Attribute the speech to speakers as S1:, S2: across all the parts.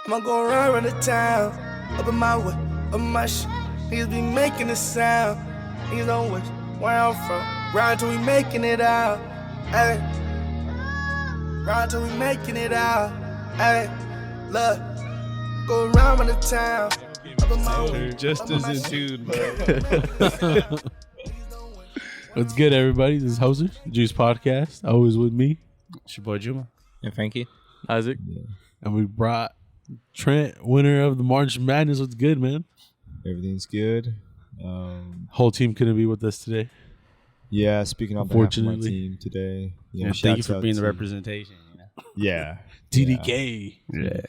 S1: I'ma go around the town, up in my way, up in my shit. Niggas be making a sound. Niggas don't wish where I'm from. Ride till we making it out. Hey. Ride till we making it out. Hey. Look. Go around the town. Up in my way.
S2: Just as in tune, bro. What's good, everybody? This is Hoser, Juice Podcast. Always with me.
S3: It's your boy Juma.
S4: And Frankie.
S3: Isaac.
S2: And we brought Trent, winner of the March Madness. What's good, man?
S4: Everything's good.
S2: Whole team couldn't be with us today.
S4: Yeah, speaking on behalf of my team today.
S3: Yeah, thank you for being the representation. You know?
S4: Yeah.
S2: TDK.
S3: Yeah.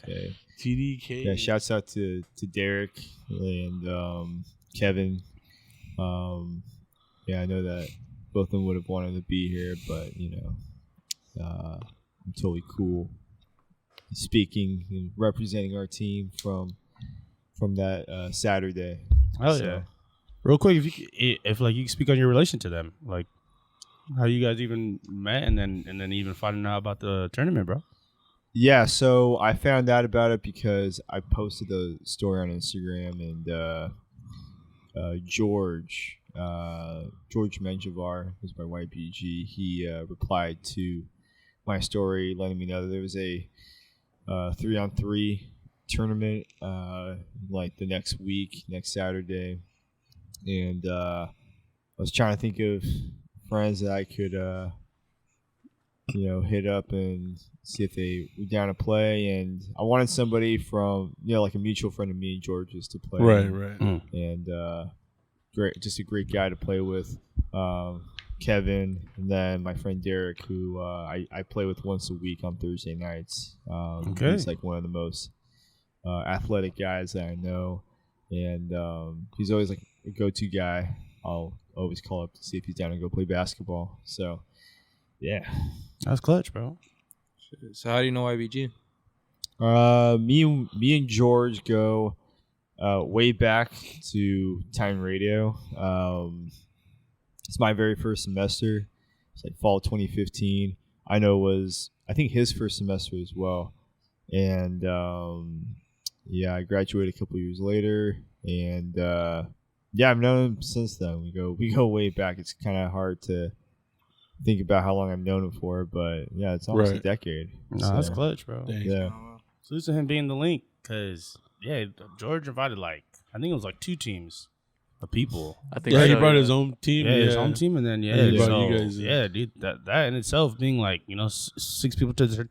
S2: TDK.
S4: Yeah, shouts out to Derek and Kevin. Yeah, I know that both of them would have wanted to be here, but, you know, I'm totally cool speaking and representing our team from that Saturday.
S3: Oh, yeah. Real quick, if you can speak on your relation to them, like how you guys even met and then even finding out about the tournament, bro.
S4: Yeah, so I found out about it because I posted the story on Instagram, and George Menjivar, who's my YPG, he replied to my story, letting me know that there was a 3-on-3 tournament like the next week, next Saturday, and I was trying to think of friends that I could hit up and see if they were down to play, and I wanted somebody from like a mutual friend of me and George's to play,
S2: Right.
S4: And just a great guy to play with, Kevin, and then my friend Derek, who I play with once a week on Thursday nights.
S3: Okay.
S4: He's like one of the most athletic guys that I know, and he's always like a go-to guy. I'll always call up to see if he's down to go play basketball. So, yeah.
S3: That's clutch, bro.
S5: So how do you know YBG?
S4: Me and George go way back to Time Radio. It's my very first semester. It's like fall 2015. I think his first semester as well. And I graduated a couple years later, and I've known him since then. We go way back. It's kind of hard to think about how long I've known him for, but yeah, it's almost a decade.
S3: No, that's clutch, bro.
S4: Yeah.
S3: Salute to him being the link, because George invited I think it was like 2 teams of people.
S2: I think he brought his own team.
S3: His home team, and then
S2: he brought you guys in.
S3: Yeah, dude, that in itself being 6 people to the,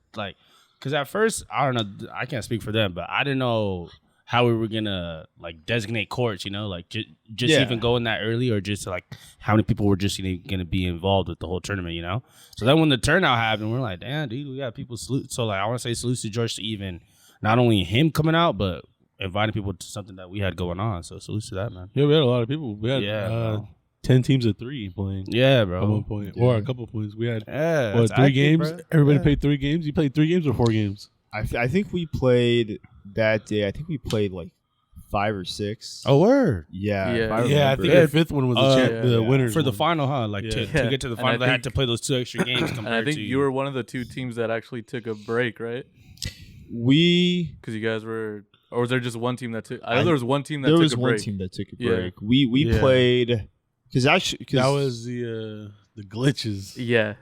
S3: because at first I don't know, I can't speak for them, but I didn't know how we were gonna designate courts, just even going that early, or just how many people were just gonna be involved with the whole tournament, So then when the turnout happened, we're like, damn, dude, we got people salute. So I want to say salute to George to even not only him coming out, but inviting people to something that we had going on. So salute to that, man.
S2: Yeah, we had a lot of people. We had 10 teams of 3 playing.
S3: Yeah, bro.
S2: At one point, or a couple of points. We had
S3: 3
S2: games.
S3: Bro.
S2: Everybody played 3 games. You played 3 games or 4 games?
S4: I think we played that day. I think we played 5 or 6.
S3: Oh, word.
S4: Yeah.
S2: I think the 5th one was the winners
S3: for the
S2: one.
S3: final, huh? To get to the final, they had to play those 2 extra games.
S6: And I think you were one of the 2 teams that actually took a break, right? Because you guys were, or was there just one team that took? I know there was one team that took a break.
S4: There was one team that took a break. We played because
S2: that was the glitches.
S6: Yeah.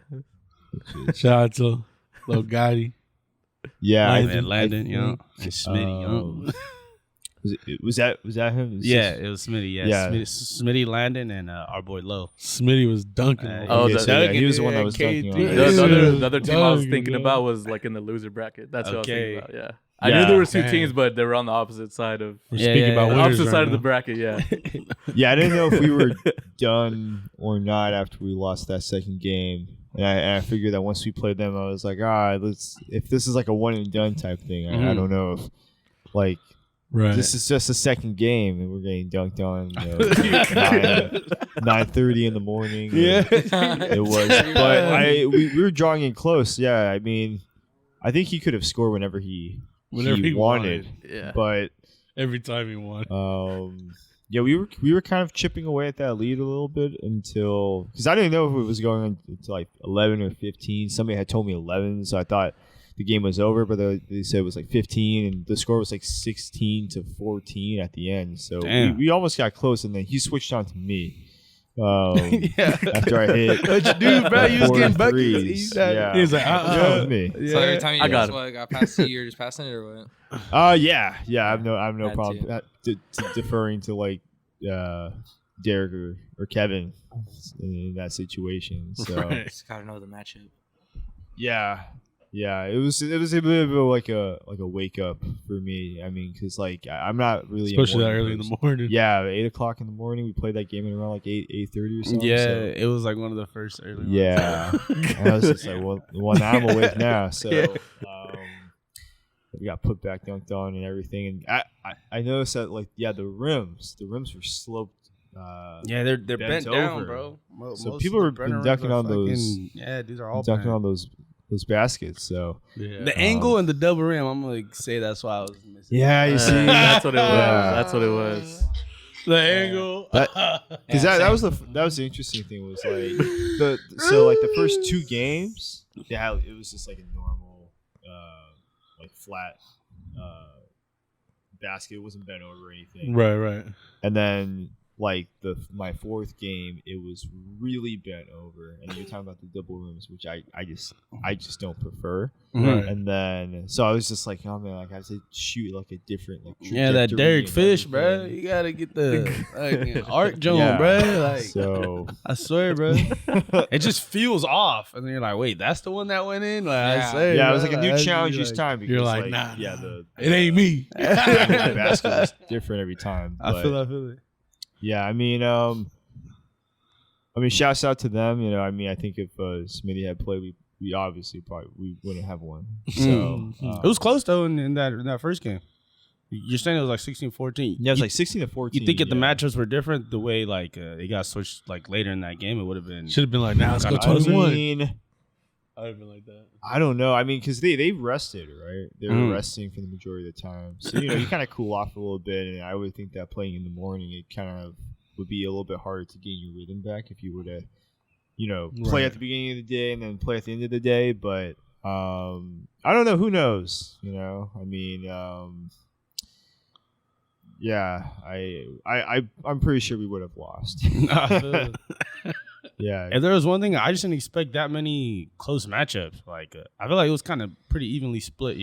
S2: Shout out to Lil Gotti.
S4: Yeah,
S3: Landon, and Smitty,
S4: Was that him?
S3: It was Smitty. Yeah. Smitty, Landon, and our boy Low.
S2: Smitty was dunking.
S4: He was the one that was dunking.
S6: The other team I was thinking about was in the loser bracket. That's what I was thinking about. Yeah. I knew there was 2 teams, but they were on the opposite side of.
S2: We're speaking about
S6: the
S2: winners
S6: opposite side
S2: right
S6: of the
S2: now.
S6: bracket. Yeah.
S4: Yeah, I didn't know if we were done or not after we lost that second game, and I figured that once we played them, I was like, if this is a one and done type thing, I don't know if this is just a second game and we're getting dunked on 9:30 in the morning.
S2: Yeah,
S4: it was, but we were drawing in close. Yeah, I mean, I think he could have scored whenever he wanted.
S6: Yeah,
S4: but
S2: every time he won.
S4: Yeah, we were kind of chipping away at that lead a little bit until, because I didn't know if it was going on to 11 or 15. Somebody had told me 11, so I thought the game was over, but they said it was like 15, and the score was like 16-14 at the end. So we almost got close, and then he switched on to me. After I hit,
S3: what you do, bro? You was getting buckets.
S4: He's
S3: like,
S4: me.
S5: So every time you
S6: got
S5: past C, you're just passing it or what?
S4: Yeah. I have no problem deferring to like Derek or Kevin in that situation. So
S5: Just gotta know the matchup.
S4: Yeah, it was a bit of like a wake up for me. I mean, because like I'm not really
S2: especially that early in the morning.
S4: Yeah, 8:00 in the morning. We played that game at around like 8:30 or something.
S3: Yeah,
S4: so.
S3: it was like one of the first early ones.
S4: Yeah, and I was just like, well now I'm awake now. So we got put back, dunked on, and everything. And I noticed that like the rims were sloped.
S3: They're bent down,
S4: over.
S3: bro.
S4: So people have been dunking on those.
S3: Yeah, these are all
S4: dunking
S3: bent.
S4: on those baskets. So
S3: the angle and the double rim, I'm gonna say that's why I was missing.
S4: Yeah, you see,
S6: that's what it was. That's what it was.
S3: The angle.
S4: Because that was the interesting thing was like the first 2 games, it was just like a normal like flat basket. It wasn't bent over or anything.
S2: Right.
S4: And then like my 4th game, it was really bent over, and you're talking about the double rims, which I just don't prefer.
S2: Right.
S4: And then so I was just like, oh man, like I have to shoot like a different like
S3: that
S4: trajectory
S3: Derek
S4: and
S3: Fish,
S4: everything.
S3: bro. You gotta get the art joint,
S4: Yeah.
S3: bro. Like
S4: So
S3: I swear, bro, it just feels off, and then you're like, wait, that's the one that went in. Like I swear,
S4: it
S3: bro,
S4: was like a new
S3: that's
S4: challenge
S3: like,
S4: each time. Because,
S2: you're like, nah,
S4: it
S2: ain't me.
S4: the basket was different every time.
S3: I
S4: But,
S3: feel it.
S4: yeah, I mean, shouts out to them. You know, I mean, I think if Smitty had played, we obviously we wouldn't have won. So
S3: It was close though in that first game. You're saying it was like 16-14.
S4: Yeah, it was like 16-14.
S3: You think if the matchups were different, the way like it got switched like later in that game, it would have been.
S2: Should have been like, now let's go
S3: I
S2: 21.
S4: I mean,
S2: I would have been like that.
S4: I don't know. I mean, because they rested, right? They were resting for the majority of the time. So, you kind of cool off a little bit. And I would think that playing in the morning, it kind of would be a little bit harder to gain your rhythm back if you were to, play at the beginning of the day and then play at the end of the day. But I don't know. Who knows? I mean, yeah, I'm pretty sure we would have lost. Yeah.
S3: If there was one thing, I just didn't expect that many close matchups. Like I feel like it was kind of pretty evenly split.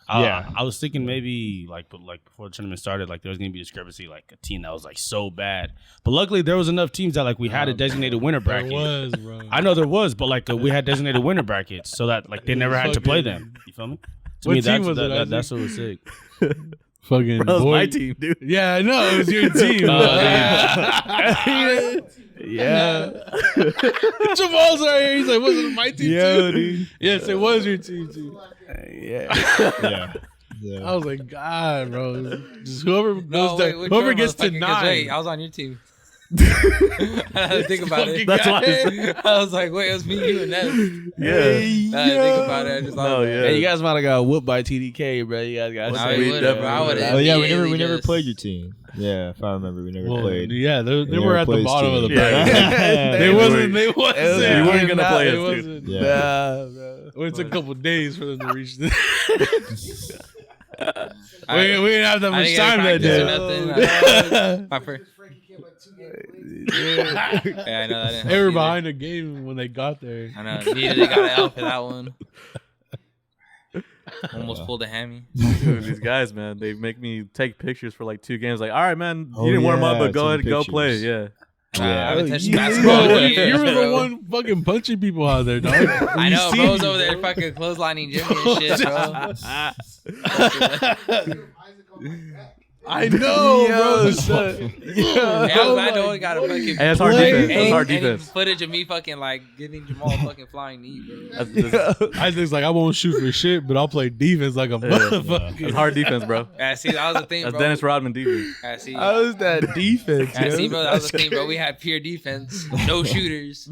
S3: I was thinking maybe like before the tournament started, like there was gonna be discrepancy, like a team that was like so bad. But luckily, there was enough teams that like we had a designated winner bracket.
S2: There was, bro.
S3: I know there was, but like we had designated winner brackets so that like they never had to play them. You feel me? To
S2: What
S3: me,
S2: team
S3: that's
S2: was it,
S3: that's what was sick.
S2: Fucking
S6: That was
S2: boy.
S6: my team, dude.
S2: Yeah, I know. It was your team.
S3: Yeah.
S2: Jamal's right here. He's like, was it my team too?
S3: Dude.
S2: Yes, it was your team too.
S3: Yeah.
S4: Yeah.
S2: I was like, God, bro. Just whoever
S5: No,
S2: goes
S5: wait,
S2: to,
S5: which
S2: whoever
S5: one,
S2: gets to
S5: motherfucker? 'Cause
S2: 9.
S5: wait, I was on your team. I had to think about it.
S6: That's why.
S5: I was like, wait, it was me, you, and Ness.
S6: Yeah.
S5: I had to think about it. I just thought
S6: No,
S5: about
S6: yeah.
S5: it.
S3: Hey, you guys might have got whooped by TDK, bro. You guys got.
S5: I
S6: We
S5: would have.
S6: definitely
S5: I would
S6: would've.
S5: have.
S4: Oh yeah, we never played your team. Yeah, if I remember, we never
S2: Well,
S4: played.
S2: yeah, they
S4: never
S2: were at the
S4: plays
S2: bottom of the
S4: team.
S2: bracket.
S6: Yeah.
S2: They wasn't. They
S6: You
S2: wasn't.
S6: weren't gonna play
S2: It
S6: us, dude.
S2: wasn't.
S4: Yeah.
S3: Bro.
S2: Well, it took a couple days for them to reach this.
S5: I-
S2: we didn't have that
S5: I
S2: much
S5: didn't get
S2: time that
S5: practice or
S2: day.
S5: nothing. My first. Yeah, I know that didn't
S2: They
S5: help
S2: were
S5: either.
S2: behind the game when they got there.
S5: I know. Needed they got an L for that one. Almost pulled a hammy.
S6: Dude, these guys, man, they make me take pictures for like 2 games. Like, all right, man,
S4: Oh,
S6: you didn't warm up,
S4: yeah,
S6: but go ahead
S4: taking
S6: and go play.
S4: pictures.
S6: Yeah.
S5: I haven't touched
S2: You
S5: basketball
S2: were
S5: in years,
S2: the
S5: bro.
S2: one fucking punching people out there, dog.
S5: I know,
S2: You
S5: bro's
S2: see-
S5: over there fucking clotheslining Jimmy and shit, bro.
S2: I know, bro.
S5: Yeah, I'm glad no one got a fucking.
S6: Hey, that's hard defense. That's hard
S5: Any
S6: defense.
S5: footage of me fucking like giving Jamal a fucking flying knee, bro.
S2: I just like I won't shoot for shit, but I'll play defense like a motherfucker.
S6: That's hard defense, bro.
S5: Yeah, see, that was the thing,
S6: That's
S5: bro.
S6: Dennis Rodman defense.
S5: Yeah, see,
S3: How was that defense?
S5: yeah, see,
S3: yo?
S5: bro, that was the thing, bro. We had pure defense, no shooters.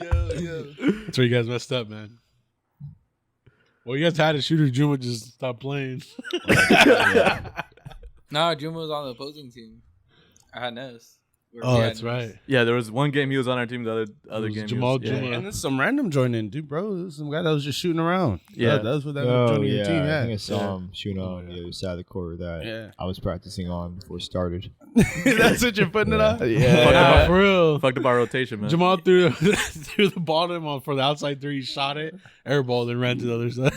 S2: That's where you guys messed up, man. Well, you guys had a shooter. Juma just stopped playing.
S5: No, Juma was on the opposing team. I had Ness.
S2: Oh, that's right.
S6: Yeah, there was one game he was on our team. The other
S2: was
S6: game
S2: Jamal
S6: he was,
S2: Juma.
S3: And then some random joining, dude, bro. Some guy that was just shooting around.
S6: Yeah.
S3: That's what that
S4: Oh
S3: was joining
S4: yeah,
S3: your team.
S4: I
S3: Yeah,
S4: think I saw him shooting on the other side of the court that
S3: Yeah.
S4: I was practicing on before it started.
S3: that's what you're putting it on.
S2: Yeah, for real.
S6: Fucked up our rotation, man.
S2: Jamal threw threw the ball to him for the outside three, shot it, airballed, and ran to the other side.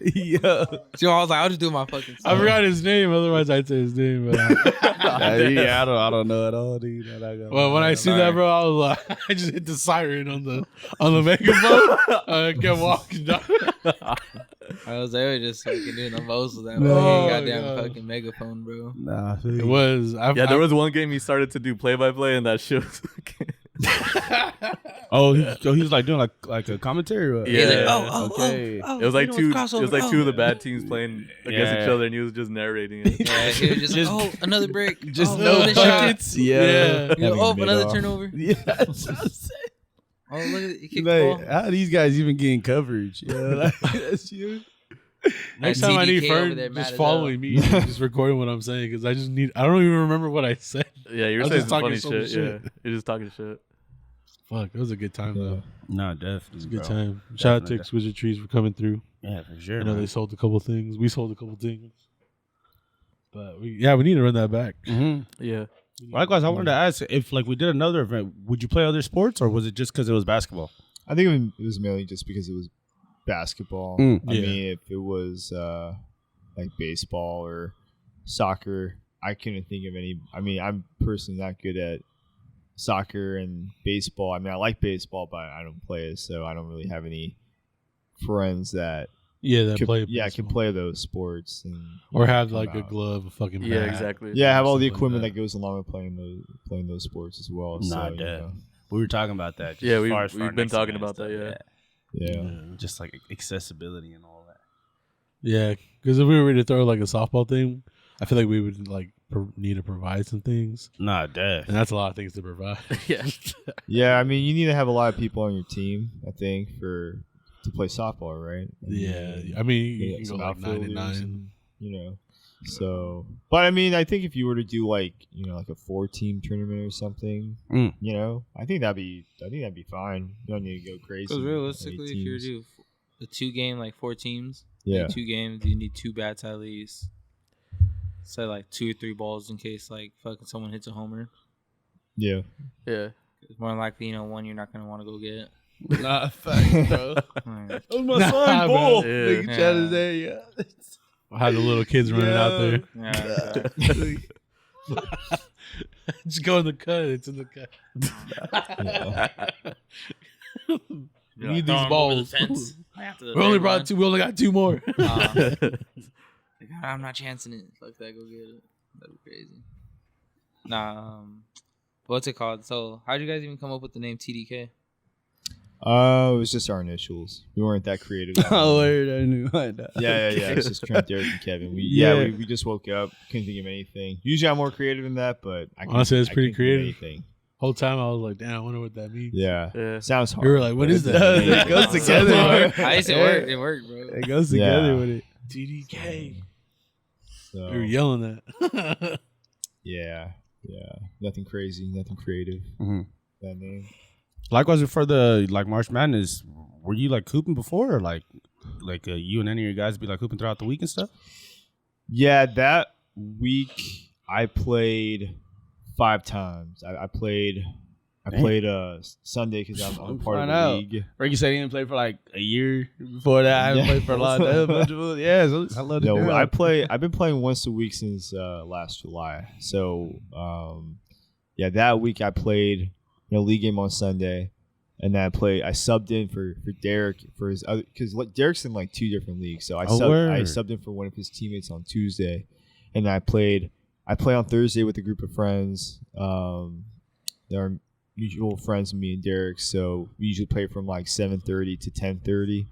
S3: Yeah.
S5: So I was like, I'll just do my fucking.
S2: I forgot his name. Otherwise, I'd say his name. But
S3: I don't know at all, dude.
S2: well, when I see that, bro, I was like, I just hit the siren on the megaphone. I kept walking down.
S5: I was there just fucking doing the most of that
S2: No,
S5: fucking goddamn
S2: God.
S5: fucking megaphone, bro.
S3: Nah,
S2: It was.
S6: Yeah, there was one game he started to do play-by-play, and that shit was
S3: he was like doing like a commentary. Or what?
S6: Yeah.
S5: He's like,
S3: Okay.
S6: It was like two. It was like two of the bad teams playing against each
S3: Yeah.
S6: other, and he was just narrating it.
S5: Yeah, he was just, like, oh, another break.
S3: Just
S5: oh,
S3: no
S5: another shot.
S3: buckets. Yeah.
S5: You know,
S4: Having
S5: oh,
S4: mid
S5: another
S4: off.
S5: turnover.
S3: Yeah. That's what I'm saying.
S5: Oh, look at it. He kicked the ball.
S3: Like, how are these guys even getting coverage? Yeah, like, that's you.
S2: Next
S5: Like
S2: time I need
S5: TDK over
S2: Fern
S5: there mad
S2: just
S5: as
S2: following me, just recording what I'm saying because I don't even remember what I said.
S6: Yeah, you were
S2: I was
S6: saying
S2: just
S6: some
S2: talking
S6: funny
S2: so
S6: shit.
S2: much shit.
S6: Yeah, you're just talking shit.
S2: Fuck, it was a good time though.
S3: Nah, definitely.
S2: It was a good
S3: bro.
S2: time. Shout out to
S3: Definitely.
S2: Exquisite Trees for coming through.
S3: Yeah, for sure.
S2: I know
S3: man.
S2: they sold a couple things. We sold a couple things. But we need to run that back.
S6: Yeah.
S3: Likewise, I wanted to ask if like we did another event, would you play other sports or was it just because it was basketball?
S4: I think it was mainly just because it was basketball.
S3: Mm,
S4: I
S2: yeah.
S4: mean, if it was like baseball or soccer, I couldn't think of any. I mean, I'm personally not good at soccer and baseball. I mean, I like baseball, but I don't play it, so I don't really have any friends that
S2: That
S4: could,
S2: play.
S4: can
S2: baseball.
S4: play those sports and
S2: Or have
S4: come
S2: like a
S4: out.
S2: glove, a fucking
S6: Yeah,
S2: bat.
S6: exactly.
S4: Yeah, have all the
S2: Something like
S4: equipment
S2: that.
S4: that goes along with playing those sports as well.
S3: Nah,
S4: so, you
S3: dead.
S4: know,
S3: We were talking about that. Just
S6: Yeah,
S3: as far as for our
S6: we've been
S3: next
S6: talking
S3: event
S6: about
S3: and
S6: that,
S3: stuff,
S4: yeah.
S3: Just like accessibility and all that.
S2: Yeah, because if we were to throw like a softball thing, I feel like we would like need to provide some things,
S3: Nah, dead.
S2: and that's a lot of things to provide.
S6: Yeah.
S4: Yeah, I mean, you need to have a lot of people on your team, I think, to play softball, right?
S2: Yeah, I mean, you
S4: Yeah,
S2: can go
S4: some
S2: like 9 and
S4: outfielders
S2: 9.
S4: and, you know. So, but I mean, I think if you were to do like like a 4-team tournament or something,
S3: Mm.
S4: I think that'd be fine. You don't need to go crazy.
S5: Because realistically, if you were
S4: teams.
S5: to do a 2 game, like 4 teams,
S4: Yeah.
S5: 2 games, you need 2 bats at least. So like 2 or 3 balls in case like fucking someone hits a homer.
S4: Yeah.
S6: Yeah.
S5: It's more likely, one you're not gonna want to go get.
S3: Nah, facts, bro.
S5: Alright.
S3: That was my
S2: Nah,
S3: son, ball.
S2: bro.
S6: Yeah.
S3: Nigga Chad is there, yeah.
S2: How the little kids running out there.
S5: Yeah,
S2: Just go in the cut. It's in the cut. We need these balls. We only brought 2. We only got 2 more.
S5: I'm not chancing it. Fuck that, go get it. That'd be crazy. Nah, what's it called? So, how'd you guys even come up with the name TDK?
S4: It was just our initials. We weren't that creative.
S3: Oh, word, I knew.
S4: Yeah. It's just Trent, Derek, and Kevin.
S3: Yeah.
S4: We just woke up, couldn't think of anything. Usually, I'm more creative than that, but
S2: Honestly, it's pretty
S4: couldn't think of
S2: creative.
S4: anything.
S2: Whole time I was like, damn, I wonder what that means.
S4: Yeah.
S6: Yeah.
S4: Sounds hard.
S2: We were like, what
S4: but
S2: is
S4: it
S2: that?
S4: doesn't
S3: It
S4: make
S3: goes
S4: sense.
S3: together.
S5: I used to it worked, bro.
S3: It goes together
S4: Yeah.
S3: with it.
S2: TDK.
S4: So,
S2: We were yelling that.
S4: yeah. Nothing crazy, nothing creative.
S3: Mhm.
S4: That name.
S3: Likewise, for the like March Madness, were you like hooping before, or like you and any of your guys be like hooping throughout the week and stuff?
S4: Yeah, that week I played 5 times. I played Sunday because I'm part of
S3: Find
S4: the
S3: out.
S4: league.
S3: Ricky said he didn't play for like a year before that. I haven't
S4: Yeah.
S3: played for a lot of yeah, so I love to do
S4: No,
S3: it.
S4: I've been playing once a week since last July. So that week I played a league game on Sunday, and then I subbed in for Derek for his other, because Derek's in like 2 different leagues. So I
S3: word.
S4: subbed in for one of his teammates on Tuesday, and I play on Thursday with a group of friends. They're mutual friends of me and Derek, so we usually play from like 7:30 to 10:30,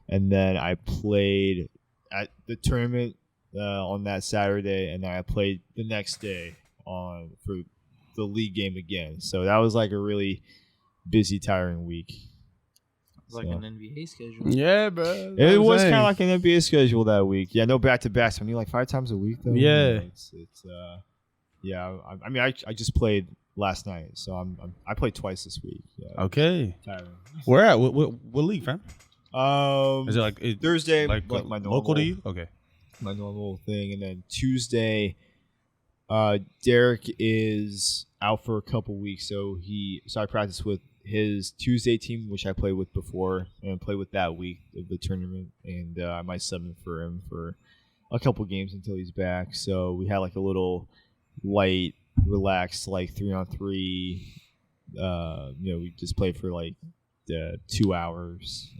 S4: and then I played at the tournament on that Saturday, and then I played the next day for the league game again. So that was like a really busy, tiring week.
S5: It's like
S4: So.
S5: an NBA schedule.
S3: Yeah, bro.
S4: It was kind of like an NBA schedule that week. Yeah, no back-to-backs. I mean, like 5 times a week though.
S3: Yeah.
S4: It's Yeah, I mean, I just played last night, so I played twice this week. Yeah,
S3: Okay.
S4: tiring.
S3: Where at? What league, fam? Is it like
S4: Thursday,
S3: like
S4: my normal,
S3: local to you? Okay.
S4: my normal thing, and then Tuesday, Derek is out for a couple weeks, so I practiced with his Tuesday team, which I played with before, and played with that week of the tournament, and I might sub in for him for a couple games until he's back. So we had like a little light, relaxed, like 3-on-3. We just played for like 2 hours,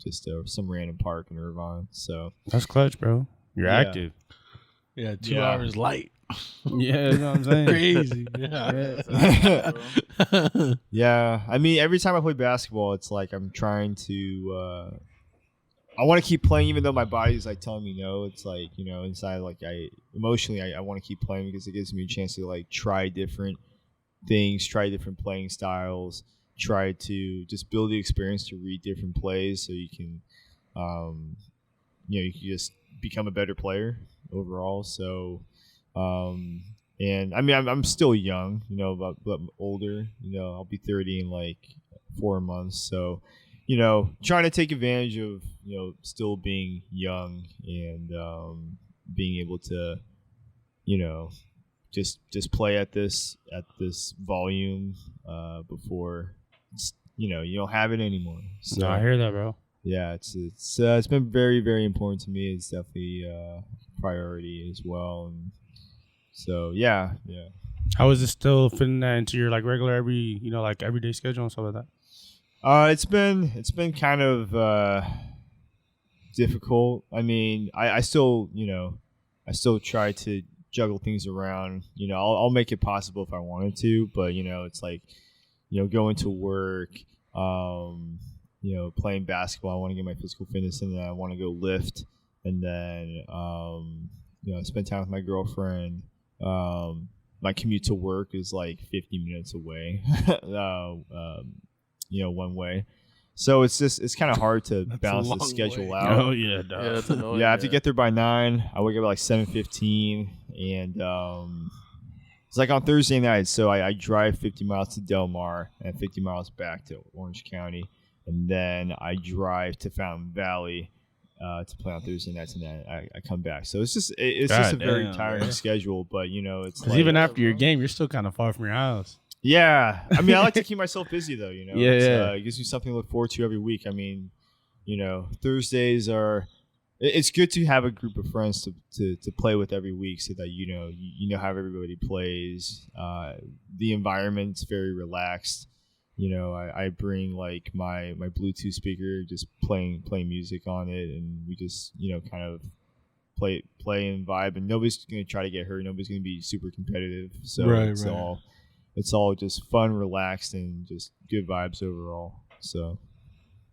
S4: just some random park in Irvine. So
S3: That's clutch, bro. You're
S4: Yeah.
S3: active.
S2: Yeah, 2 hours light.
S3: Yeah, you know what I'm saying?
S2: Crazy. Yeah.
S4: yeah, I mean, every time I play basketball, it's like I'm trying to. I want to keep playing, even though my body's like telling me no. It's like, inside, like I want to keep playing because it gives me a chance to like try different things, try different playing styles, try to just build the experience to read different plays, so you can, you can just become a better player overall. So, and I mean, I'm still young, but I'm older. I'll be 30 in like 4 months. So, trying to take advantage of, still being young and being able to, just play at this volume before, you don't have it anymore. So
S3: No, I hear that, bro.
S4: yeah, it's been very, very important to me. It's definitely a priority as well. And so yeah.
S3: How is it still fitting that into your like regular everyday schedule and stuff like that?
S4: It's been kind of difficult. I mean, I still try to juggle things around. I'll make it possible if I wanted to, but it's like, going to work, playing basketball. I want to get my physical fitness, and then I want to go lift, and then spend time with my girlfriend. My commute to work is like 50 minutes away. One way. So it's kind of hard to balance the schedule out.
S3: Oh yeah, dog.
S6: Yeah, that's annoying.
S4: Yeah, I have to get there by 9. I wake up at like 7:15, and it's like on Thursday night. So I drive 50 miles to Del Mar and 50 miles back to Orange County, and then I drive to Fountain Valley to play on Thursday nights, and then I come back. So it's just a very tiring schedule. But it's like,
S3: even after your game, you're still kind of far from your house.
S4: Yeah, I mean, I like to keep myself busy though.
S3: Yeah.
S4: It gives me something to look forward to every week. I mean, Thursdays are. It's good to have a group of friends to play with every week, so that you know how everybody plays. The environment's very relaxed. I bring like my Bluetooth speaker, just playing music on it, and we just kind of play and vibe. And nobody's gonna try to get hurt. Nobody's gonna be super competitive. So it's all just fun, relaxed, and just good vibes overall. So.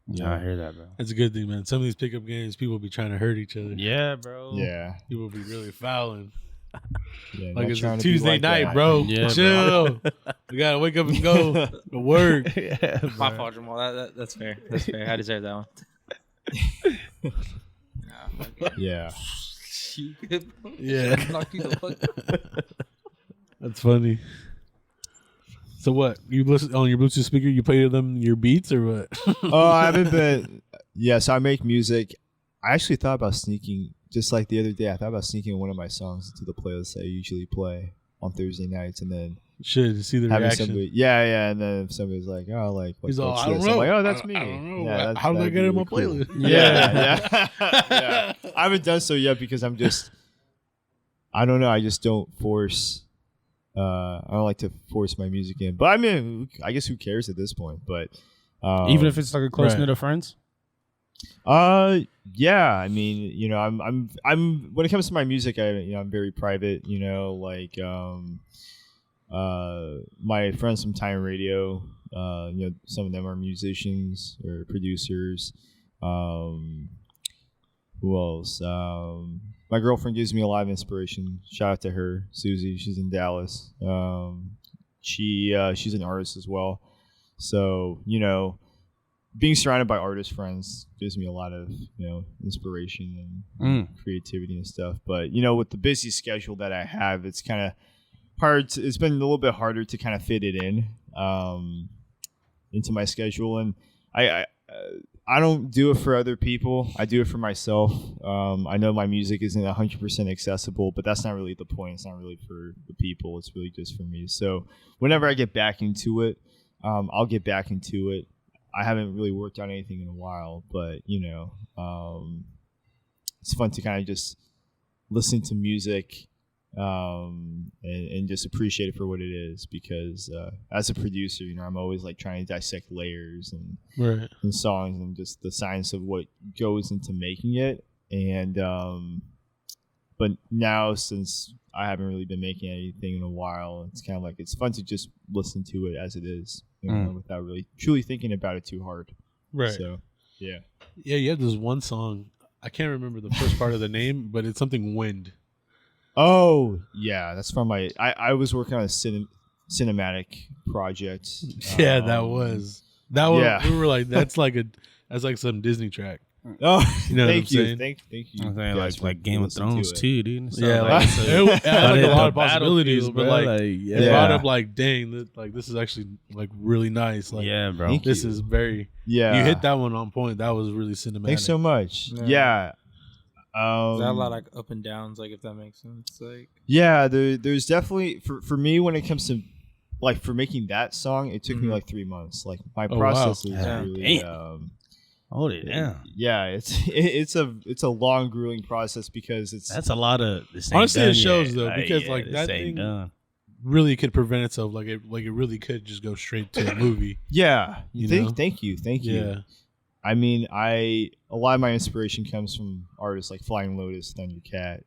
S3: Yeah, I hear that, bro.
S2: That's a good thing, man. Some of these pickup games, people be trying to hurt each other.
S3: Yeah, bro.
S4: Yeah.
S2: People be really fouling.
S4: Yeah,
S2: Like
S4: not
S2: it's
S4: trying
S2: a
S4: to be
S2: Tuesday
S4: like
S2: night,
S4: that.
S2: bro.
S3: Yeah,
S2: Chill. We gotta wake up and go to work.
S3: Yeah,
S5: My
S3: bro.
S5: fault, Jamal. That's fair. That's fair. I deserve that one. Nah, fuck it.
S4: Yeah.
S5: You good, bro?
S2: Yeah.
S5: Knock you the fuck out.
S2: That's funny. So what? You listen on your Bluetooth speaker? You play them your beats or what?
S4: Oh, I haven't been. Yeah, so I make music. I actually thought about sneaking, just like the other day, I thought about sneaking one of my songs into the playlist I usually play on Thursday nights, and then
S2: Shit, to see the
S4: having
S2: reaction.
S4: somebody, yeah, and then if somebody's like, oh, like,
S2: He's all,
S4: what's
S2: I don't
S4: this?
S2: know.
S4: I'm like, oh, that's
S2: I
S4: me.
S2: don't know.
S4: Yeah,
S2: How did I
S4: that'd
S2: get
S4: be
S2: in my
S4: really
S2: playlist?
S4: cool. Yeah. I haven't done so yet because I'm just, I don't know. I just don't force. I don't like to force my music in, but I mean, I guess who cares at this point? But
S3: Even if it's like a close knit of friends.
S4: yeah. I mean, I'm when it comes to my music, I'm very private. Like my friends from Time Radio. Some of them are musicians or producers. Who else? My girlfriend gives me a lot of inspiration. Shout out to her, Susie. She's in Dallas. She's an artist as well. So, being surrounded by artist friends gives me a lot of, inspiration and creativity and stuff. But, with the busy schedule that I have, it's kind of it's been a little bit harder to kind of fit it in into my schedule, and I don't do it for other people. I do it for myself. I know my music isn't 100% accessible, but that's not really the point. It's not really for the people. It's really just for me. So whenever I get back into it, I'll get back into it. I haven't really worked on anything in a while, but it's fun to kind of just listen to music and just appreciate it for what it is, because as a producer, I'm always like trying to dissect layers and songs and just the science of what goes into making it. And but now, since I haven't really been making anything in a while, it's kind of like it's fun to just listen to it as it is, without really truly thinking about it too hard.
S2: Right.
S4: So yeah.
S2: You have this one song. I can't remember the first part of the name, but it's something Wind.
S4: Oh yeah, that's from I was working on a cinematic project.
S2: Yeah, that was.
S4: Yeah.
S2: We were like, that's like some Disney track.
S4: Oh,
S2: You know
S4: thank
S2: what I'm
S4: you,
S2: saying?
S4: thank you.
S3: I'm saying
S4: guys
S3: like
S4: for
S3: Game of
S4: listening to
S3: Thrones
S4: it.
S3: too, dude. So
S2: Yeah,
S3: like,
S2: it had like a lot of possibilities, but like
S3: yeah,
S2: it brought up like, dang, like this is actually like really nice. Like,
S3: yeah, bro.
S4: Thank
S2: this
S4: you.
S2: is very.
S4: Yeah,
S2: You hit that one on point. That was really cinematic.
S4: Thanks so much.
S7: Yeah.
S4: Yeah.
S7: Is that a lot of like up and downs, like if that makes sense? Like
S4: Yeah, there's definitely for me when it comes to like for making that song, it took me like 3 months. Like my
S2: Oh,
S4: process
S2: wow.
S4: is
S7: Yeah.
S4: really
S3: Hold it down.
S4: yeah, it's a long grueling process because it's
S3: That's a lot of. This ain't
S2: Honestly, it
S3: done
S2: shows,
S3: yet.
S2: though, because, like,
S3: this
S2: that
S3: ain't
S2: thing-
S3: done.
S2: Really could prevent itself. Like it really could just go straight to a movie.
S4: yeah.
S2: You know?
S4: Thank you.
S2: Yeah.
S4: I mean, a lot of my inspiration comes from artists like Flying Lotus, Thundercat.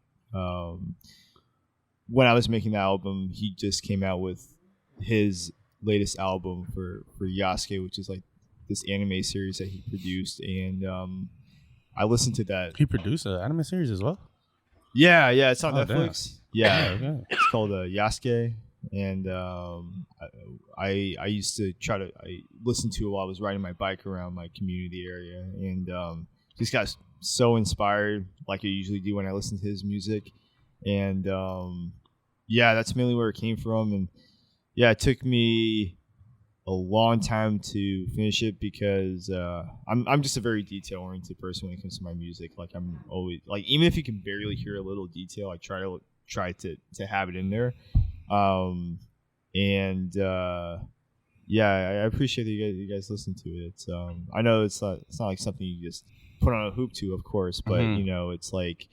S4: When I was making the album, he just came out with his latest album for Yasuke, which is like this anime series that he produced, and I listened to that.
S3: He produced an anime series as well.
S4: Yeah, it's on
S3: Oh,
S4: Netflix. Yeah,
S3: Okay.
S4: it's called Yasuke, and I used to I listened to it while I was riding my bike around my community area, and just got so inspired, like I usually do when I listen to his music, and yeah, that's mainly where it came from, and yeah, it took me a long time to finish it because I'm just a very detail oriented person when it comes to my music. Like I'm always like, even if you can barely hear a little detail, I try to have it in there. Yeah, I appreciate that you guys listen to it. It's I know it's not like something you just put on a hoop to, of course, but it's like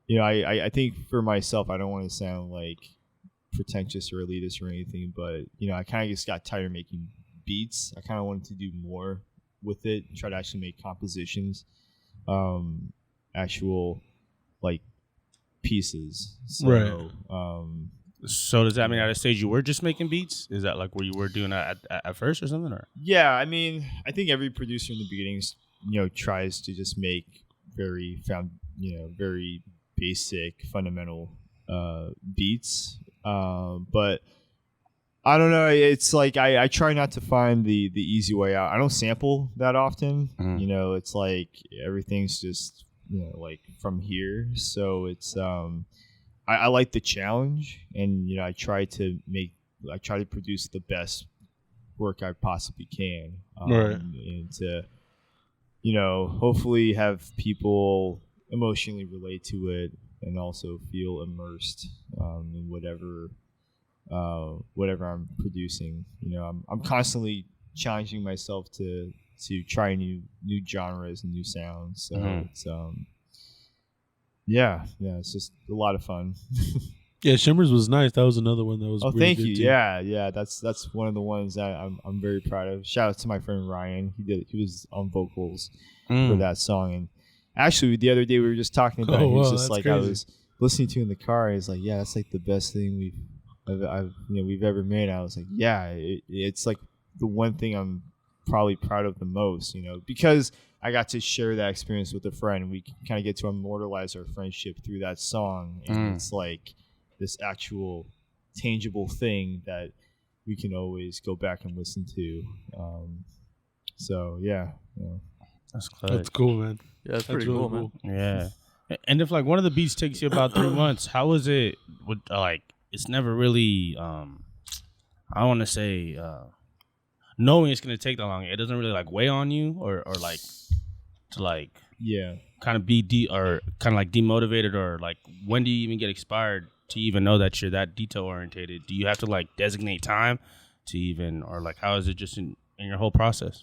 S4: I think for myself, I don't want to sound like pretentious or elitist or anything, but I kind of just got tired of making beats. I kind of wanted to do more with it, try to actually make compositions, actual like pieces. So,
S2: Right.
S3: So does that mean at a stage you were just making beats? Is that like where you were doing that at first or something? Or
S4: Yeah, I mean, I think every producer in the beginning, tries to just make very basic, fundamental beats. But I don't know. It's like I try not to find the easy way out. I don't sample that often. It's like everything's just like from here. So it's I like the challenge, and I try to produce the best work I possibly can,
S2: Right.
S4: and to hopefully have people emotionally relate to it and also feel immersed in whatever I'm producing. I'm constantly challenging myself to try new genres and new sounds. So it's it's just a lot of fun.
S2: Yeah, Shimmers was nice. That was another one that was.
S4: Oh,
S2: really
S4: thank
S2: good
S4: you.
S2: too.
S4: Yeah, that's one of the ones that I'm very proud of. Shout out to my friend Ryan. He was on vocals for that song, and actually the other day we were just talking about it. He was
S2: wow,
S4: just
S2: that's
S4: like,
S2: crazy.
S4: I was listening to in the car. He's like, yeah, that's like the best thing we've ever made. I was like, yeah, it's like the one thing I'm probably proud of the most, because I got to share that experience with a friend, and we kind of get to immortalize our friendship through that song, and it's like this actual tangible thing that we can always go back and listen to. So yeah.
S3: that's close.
S2: That's cool, man.
S6: Yeah, that's
S2: That's
S6: pretty
S2: really
S6: cool, man.
S3: Yeah. And if like one of the beats takes you about 3 months, how is it with like it's never really I want to say knowing it's gonna take that long, it doesn't really like weigh on you or like to like kind of be or kind of like demotivated, or like when do you even get expired to even know that you're that detail orientated? Do you have to like designate time to even, or like how is it just in your whole process?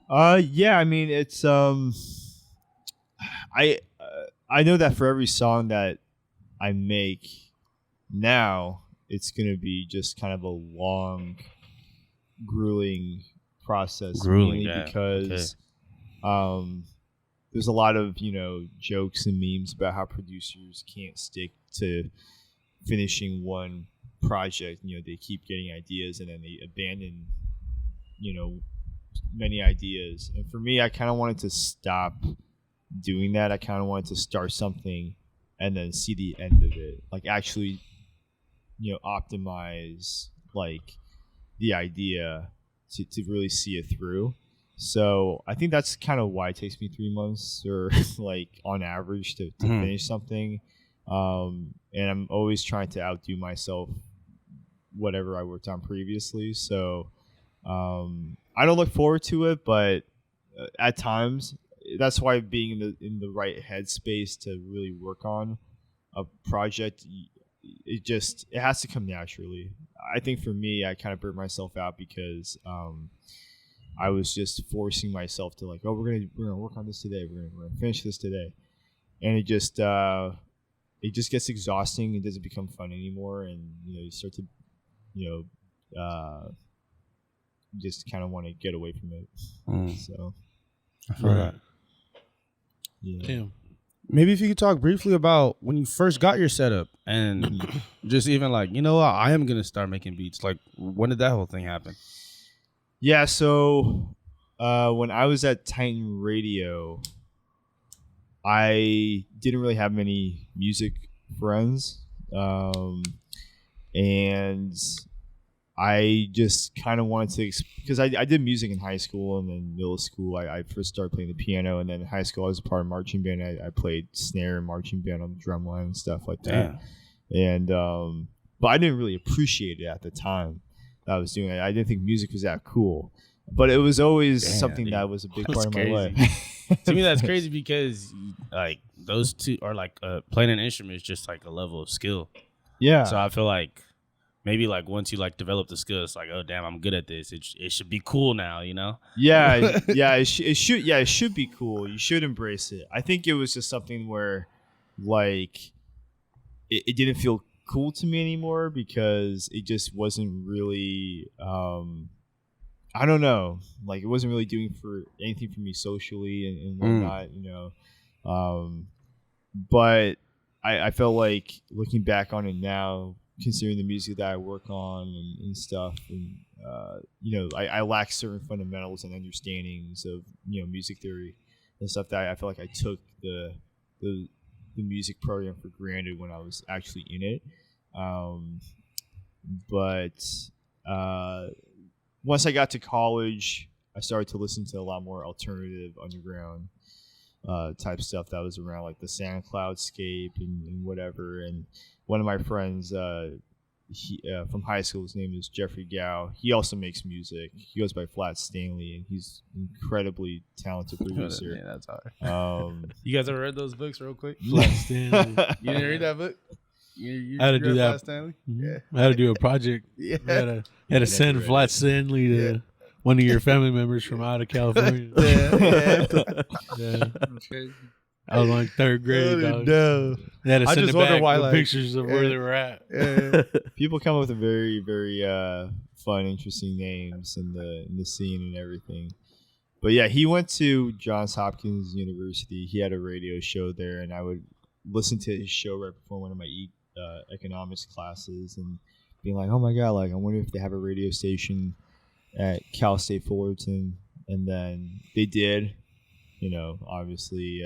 S4: Yeah, I mean it's I know that for every song that I make now, it's gonna be just kind of a long, grueling process. Mainly because there's a lot of jokes and memes about how producers can't stick to finishing one project. They keep getting ideas and then they abandon many ideas. And for me, I kind of wanted to stop doing that. I kind of wanted to start something and then see the end of it, like actually optimize like the idea to really see it through. So I think that's kind of why it takes me 3 months or like on average to finish something. And I'm always trying to outdo myself, whatever I worked on previously. So I don't look forward to it, but at times that's why being in the right headspace to really work on a project, it has to come naturally. I think for me, I kind of burnt myself out because I was just forcing myself to like, oh, we're gonna work on this today. We're gonna finish this today, and it just gets exhausting. It doesn't become fun anymore, and you start to just kind of want to get away from it. So
S3: I feel that.
S4: Yeah.
S2: Damn.
S3: Maybe if you could talk briefly about when you first got your setup and just even like, I am going to start making beats. Like, when did that whole thing happen?
S4: Yeah, so when I was at Titan Radio, I didn't really have many music friends. And I just kind of wanted to, because I did music in high school and then middle school. I first started playing the piano, and then in high school I was a part of marching band. I played snare and marching band on the drum line and stuff like that. And but I didn't really appreciate it at the time that I was doing it. I didn't think music was that cool, but it was always something that was a big part of my life.
S3: To me, that's crazy because like those two are like playing an instrument is just like a level of skill.
S4: Yeah.
S3: So I feel like maybe like once you like develop the skill, it's like, oh damn, I'm good at this. It should be cool now,
S4: Yeah, it should be cool. You should embrace it. I think it was just something where, like, it didn't feel cool to me anymore because it just wasn't really. I don't know. Like, it wasn't really doing for anything for me socially and whatnot. But I felt like looking back on it now, considering the music that I work on and stuff, and I lack certain fundamentals and understandings of music theory and stuff that I feel like I took the music program for granted when I was actually in it. But once I got to college, I started to listen to a lot more alternative underground type stuff that was around like the SoundCloud scape and whatever. And one of my friends from high school, his name is Jeffrey Gao. He also makes music. He goes by Flat Stanley, and he's an incredibly talented producer.
S3: Yeah, that's hard. You guys ever read those books real quick?
S2: Flat Stanley.
S3: You didn't read that book? You
S2: I had to do that.
S3: Flat Stanley?
S2: Yeah. I had to do a project. Yeah. I had to send Flat Stanley to one of your family members from out of California. Yeah. I was like third grade.
S3: No.
S2: They had to send it back
S3: why,
S2: with
S3: like,
S2: pictures of where they were at.
S4: People come up with very, very fun, interesting names in the scene and everything. But yeah, he went to Johns Hopkins University. He had a radio show there, and I would listen to his show right before one of my economics classes and being like, oh my God, like I wonder if they have a radio station at Cal State Fullerton. And then they did, obviously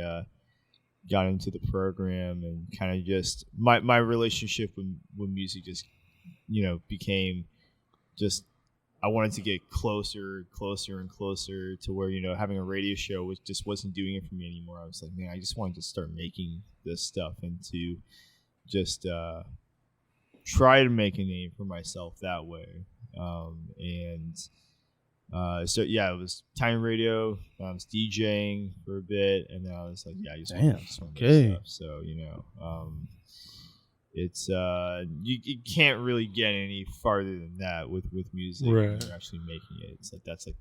S4: got into the program, and kind of just my relationship with music just became just I wanted to get closer and closer to where, having a radio show just wasn't doing it for me anymore. I was like, man, I just wanted to start making this stuff and to just try to make a name for myself that way. So yeah, it was time radio. I was DJing for a bit, and then I was like, yeah, I just want to make stuff. So it's you can't really get any farther than that with music.
S2: Right.
S4: When you're actually making it. It's like that's like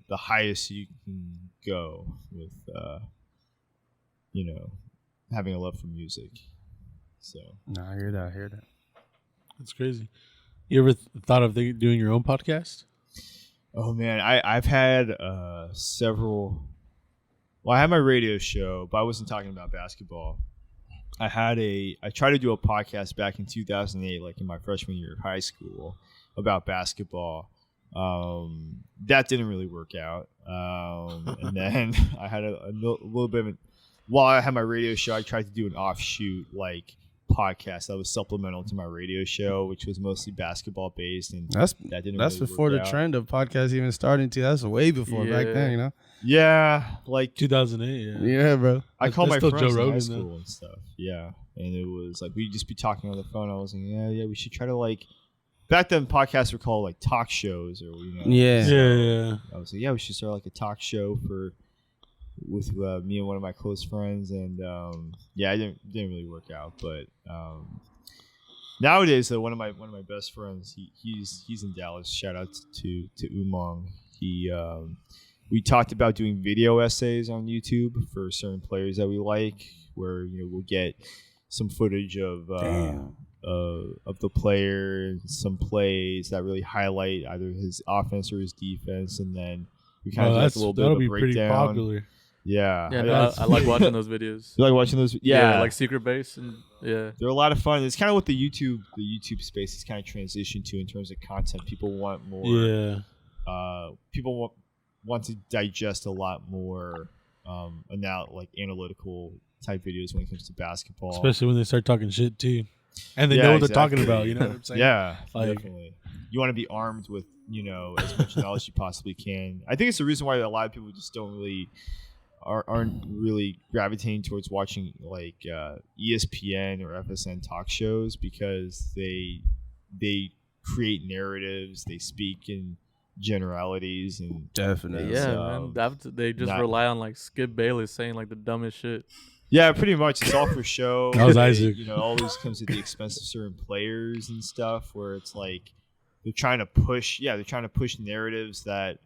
S4: the highest you can go with having a love for music. So
S3: no, I hear that.
S2: That's crazy. You ever thought of doing your own podcast?
S4: Oh man, I've had several. Well, I had my radio show, but I wasn't talking about basketball. I tried to do a podcast back in 2008, like in my freshman year of high school, about basketball. That didn't really work out. And then I had a little bit of while I had my radio show, I tried to do an offshoot podcast that was supplemental to my radio show, which was mostly basketball based, and
S3: that's
S4: really
S3: before the trend of podcasts even starting. That's way before back then,
S4: Yeah, like
S2: 2008.
S3: Yeah, bro.
S4: I called my
S2: still
S4: friends
S2: Joe
S4: in high
S2: Rogan,
S4: school and stuff. Yeah, and it was like we'd just be talking on the phone. I was like, yeah, we should try to Back then, podcasts were called talk shows, or
S2: Yeah.
S4: I was like, yeah, we should start a talk show with me and one of my close friends, and I didn't really work out. But nowadays, one of my best friends, he's in Dallas. Shout out to Umang. We talked about doing video essays on YouTube for certain players that we like, where we'll get some footage of the player, some plays that really highlight either his offense or his defense, and then we kind of do a little bit of a breakdown.
S2: Pretty popular.
S4: Yeah,
S6: I like watching those videos.
S4: You like watching those? Yeah,
S6: like Secret Base, and they're
S4: a lot of fun. It's kind of what the YouTube space has kind of transitioned to in terms of content. People want more.
S2: Yeah.
S4: People want to digest a lot more, analytical type videos when it comes to basketball,
S2: especially when they start talking shit too, and they know what they're talking about. You know what I'm saying?
S4: Yeah, definitely. You want to be armed with as much knowledge you possibly can. I think it's the reason why a lot of people just don't really aren't really gravitating towards watching ESPN or FSN talk shows, because they create narratives, they speak in generalities, and
S3: definitely
S6: man. They just rely on Skip Bayless saying the dumbest shit.
S4: Yeah, pretty much. It's all for show.
S2: That was Isaac.
S4: Always comes at the expense of certain players and stuff, where it's they're trying to push narratives that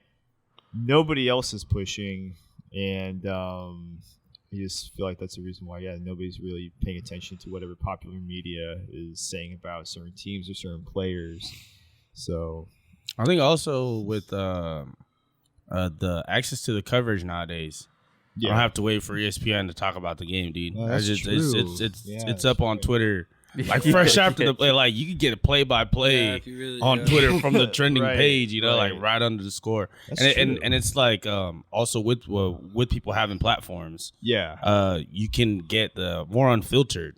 S4: nobody else is pushing. And I just feel like that's the reason why, nobody's really paying attention to whatever popular media is saying about certain teams or certain players. So
S3: I think also with the access to the coverage nowadays, you don't have to wait for ESPN to talk about the game, dude. It's up on Twitter. Fresh after the play, you could get a play-by-play on Twitter from the trending page, right under the score. And it's also with people having platforms, you can get the more unfiltered.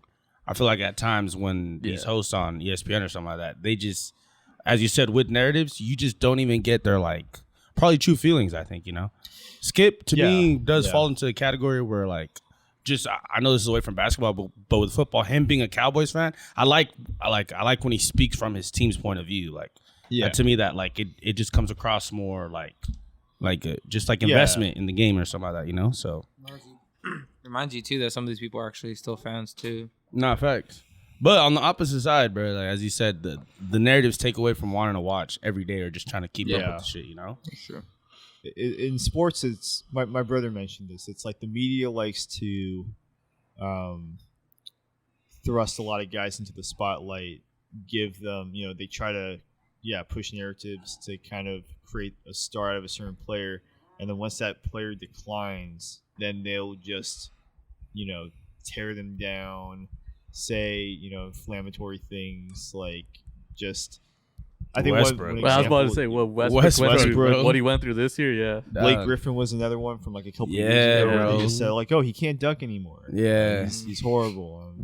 S3: I feel like at times when these hosts on ESPN or something like that, they just, as you said, with narratives, you just don't even get their probably true feelings. I think Skip to me does fall into the category where I know this is away from basketball, but with football, him being a Cowboys fan, I like when he speaks from his team's point of view. To me, that it just comes across more just investment in the game or something like that. So
S5: reminds you too that some of these people are actually still fans too.
S3: Not facts. But on the opposite side, bro, as you said, the narratives take away from wanting to watch every day or just trying to keep up with the shit.
S5: For sure.
S4: In sports, it's my brother mentioned this. It's the media likes to thrust a lot of guys into the spotlight, give them, they try to push narratives to kind of create a star out of a certain player, and then once that player declines, then they'll just tear them down, say inflammatory things I think
S3: Westbrook.
S6: I was about to say, Westbrook, what he went through this year, yeah.
S4: Blake Griffin was another one from a couple years ago where they just said he can't dunk anymore.
S3: Yeah,
S4: he's horrible.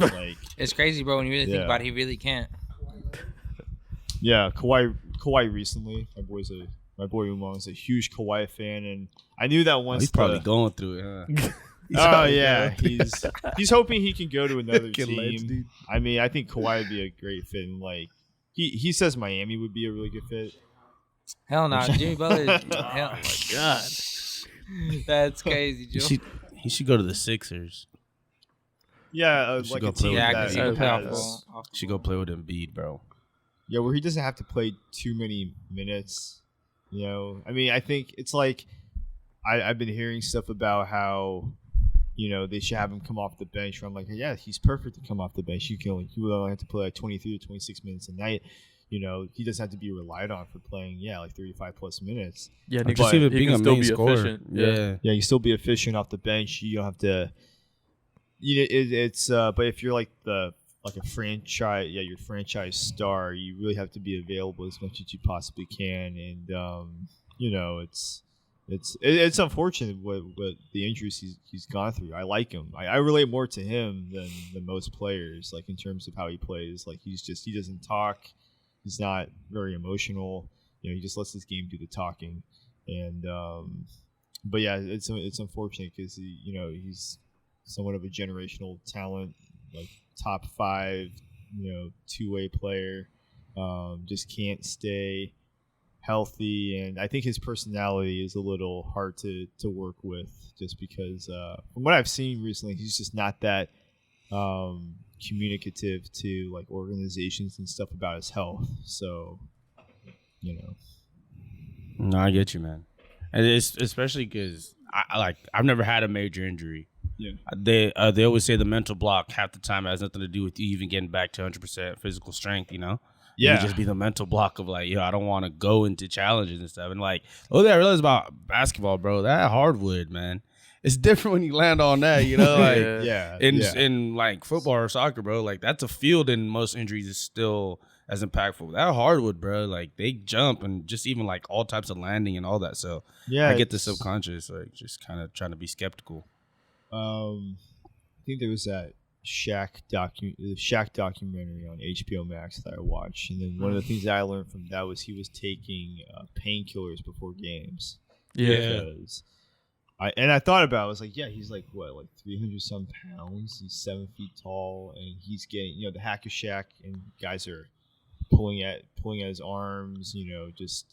S5: It's crazy, bro. When you really think about it, he really can't.
S4: Yeah, Kawhi recently. My boy Umang is a huge Kawhi fan, and I knew that once.
S3: He's probably going through it, huh?
S4: Oh yeah, he's hoping he can go to another team. I mean, I think Kawhi would be a great fit. And like he says Miami would be a really good fit.
S5: Hell no, Jimmy Butler. Hell,
S6: Oh my god.
S5: that's crazy, Joe.
S3: He should go to the Sixers.
S4: Yeah,
S3: should
S4: like
S3: go
S4: a
S3: play
S4: team
S3: with
S5: Yeah,
S4: that
S5: because he can play off
S4: has-
S5: ball.
S3: He should go play with Embiid, bro.
S4: Yeah, where he doesn't have to play too many minutes. You know, I mean, I think it's like I've been hearing stuff about how, you know, they should have him come off the bench. Where I'm like, yeah, he's perfect to come off the bench. He would only have to play like 23 to 26 minutes a night. You know, he doesn't have to be relied on for playing, like 35 plus minutes.
S6: Yeah,
S4: But
S3: Just even
S6: he
S3: being
S6: can
S3: a
S6: still
S3: main
S6: be
S3: scorer.
S6: efficient.
S3: Yeah.
S4: Yeah, you still be efficient off the bench. You don't have to. You know, it's but if you're like a franchise, your franchise star, you really have to be available as much as you possibly can, and you know, it's unfortunate what the injuries he's gone through. I like him. I relate more to him than most players, like in terms of how he plays. Like he doesn't talk. He's not very emotional. You know, he just lets this game do the talking, and but yeah, it's unfortunate because he's somewhat of a generational talent, like top 5, two-way player. Just can't stay healthy, and I think his personality is a little hard to work with, just because from what I've seen recently, he's just not that communicative to like organizations and stuff about his health. So,
S3: No, I get you, man. And it's especially because I've never had a major injury.
S4: Yeah.
S3: They always say the mental block half the time has nothing to do with you even getting back to 100% physical strength, It would just be the mental block of like, I don't want to go into challenges and stuff. And like, I realized about basketball, bro, that hardwood, man, it's different when you land on that, Like,
S4: yeah.
S3: in like football or soccer, bro, like that's a field, and most injuries is still as impactful. That hardwood, bro, like they jump and just even like all types of landing and all that. So I get the subconscious, like just kind of trying to be skeptical.
S4: I think there was that Shaq documentary on HBO Max that I watched, and then one of the things that I learned from that was he was taking painkillers before games.
S6: Yeah.
S4: Because I thought about it, I was like, he's like what, like 300 some pounds. He's 7 feet tall, and he's getting, the hack of Shaq, and guys are pulling at his arms, just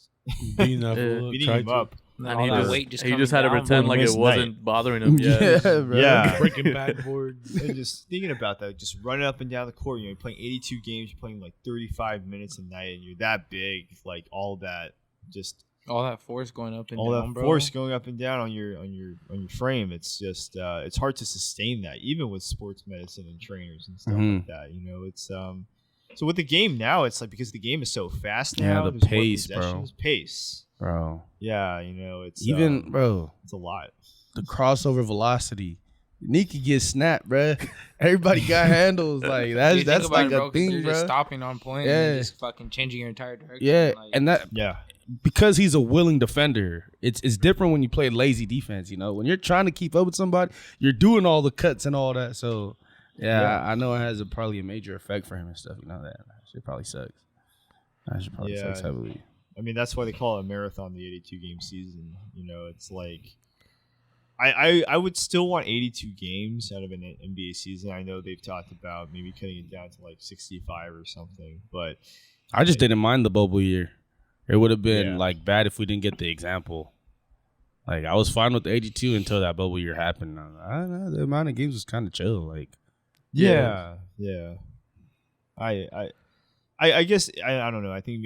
S2: beating
S4: him up.
S6: And he just
S5: coming
S6: had to
S5: down,
S6: pretend
S5: bro.
S6: like it wasn't bothering him. Yeah.
S3: bro.
S4: Yeah.
S2: breaking backboards.
S4: And just thinking about that, just running up and down the court, you're playing 82 games, you're playing like 35 minutes a night, and you're that big, like all that, just
S5: All that force going up and
S4: all
S5: down,
S4: that
S5: bro.
S4: force going up and down on your frame. It's just it's hard to sustain that, even with sports medicine and trainers and stuff like that. It's so with the game now, it's like because the game is so fast now.
S3: the
S4: there's more
S3: pace, bro.
S4: possessions. Pace.
S3: Bro.
S4: Yeah, it's
S3: Even, bro,
S4: it's a lot.
S3: the crossover velocity. Nikki gets snapped, bro. Everybody got handles. Like,
S5: Dude,
S3: that's
S5: think about
S3: like
S5: it, bro,
S3: a
S5: 'cause
S3: thing,
S5: they're
S3: bro.
S5: just stopping on point and just fucking changing your entire direction.
S3: Yeah,
S5: like,
S3: and that
S4: Yeah.
S3: because he's a willing defender, it's different when you play lazy defense. When you're trying to keep up with somebody, you're doing all the cuts and all that. So yeah. I know it has probably a major effect for him and stuff. That shit probably sucks. That shit probably sucks heavily.
S4: I mean, that's why they call it a marathon, the 82-game season. It's like I would still want 82 games out of an NBA season. I know they've talked about maybe cutting it down to like 65 or something, but
S3: I just didn't mind the bubble year. It would have been like bad if we didn't get the example. Like I was fine with the 82 until that bubble year happened. I don't know, the amount of games was kind of chill. Like
S4: yeah. I guess I don't know. I think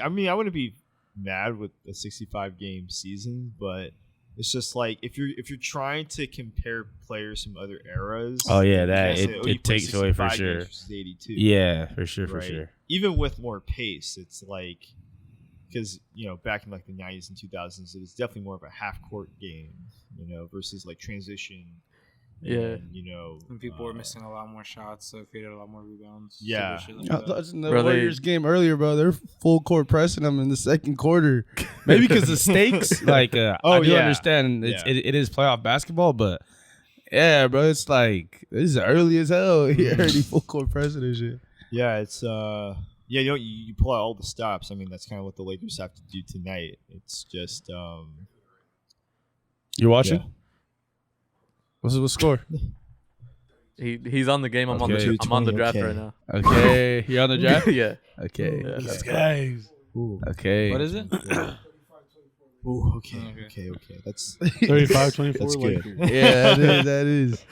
S4: I mean I wouldn't be mad with a 65-game season, but it's just like if you're trying to compare players from other eras.
S3: Oh yeah,
S4: you
S3: that
S4: can't say, you
S3: it
S4: play
S3: takes away for
S4: 65
S3: sure.
S4: games versus 82.
S3: Yeah, for sure, for
S4: right?
S3: sure.
S4: Even with more pace, it's like because back in like the 90s and 2000s, it was definitely more of a half-court game, versus like transition.
S6: Yeah.
S5: and people were missing a lot more shots, so it created a lot more rebounds.
S4: Yeah.
S5: Shit like
S3: I
S5: that.
S3: was in the
S6: Bro,
S3: Warriors game earlier, bro. They're full court pressing them in the second quarter. Maybe because the stakes. Like, I do understand it is playoff basketball, but yeah, bro, it's like this is early as hell. You're already full court pressing and shit.
S4: Yeah, it's yeah, you pull out all the stops. I mean, that's kind of what the Lakers have to do tonight. It's just
S3: You're watching?
S4: Yeah.
S3: What's the score?
S6: He's on the game. I'm
S3: Okay.
S6: on the draft
S4: Okay.
S6: right now.
S3: Okay, you're on the draft.
S6: Yeah.
S3: Okay,
S6: Yeah.
S2: These guys.
S4: Ooh.
S3: okay.
S5: What is it?
S4: Ooh, okay. That's
S2: 35-24
S4: That's good.
S2: Lakers.
S3: Yeah, that is.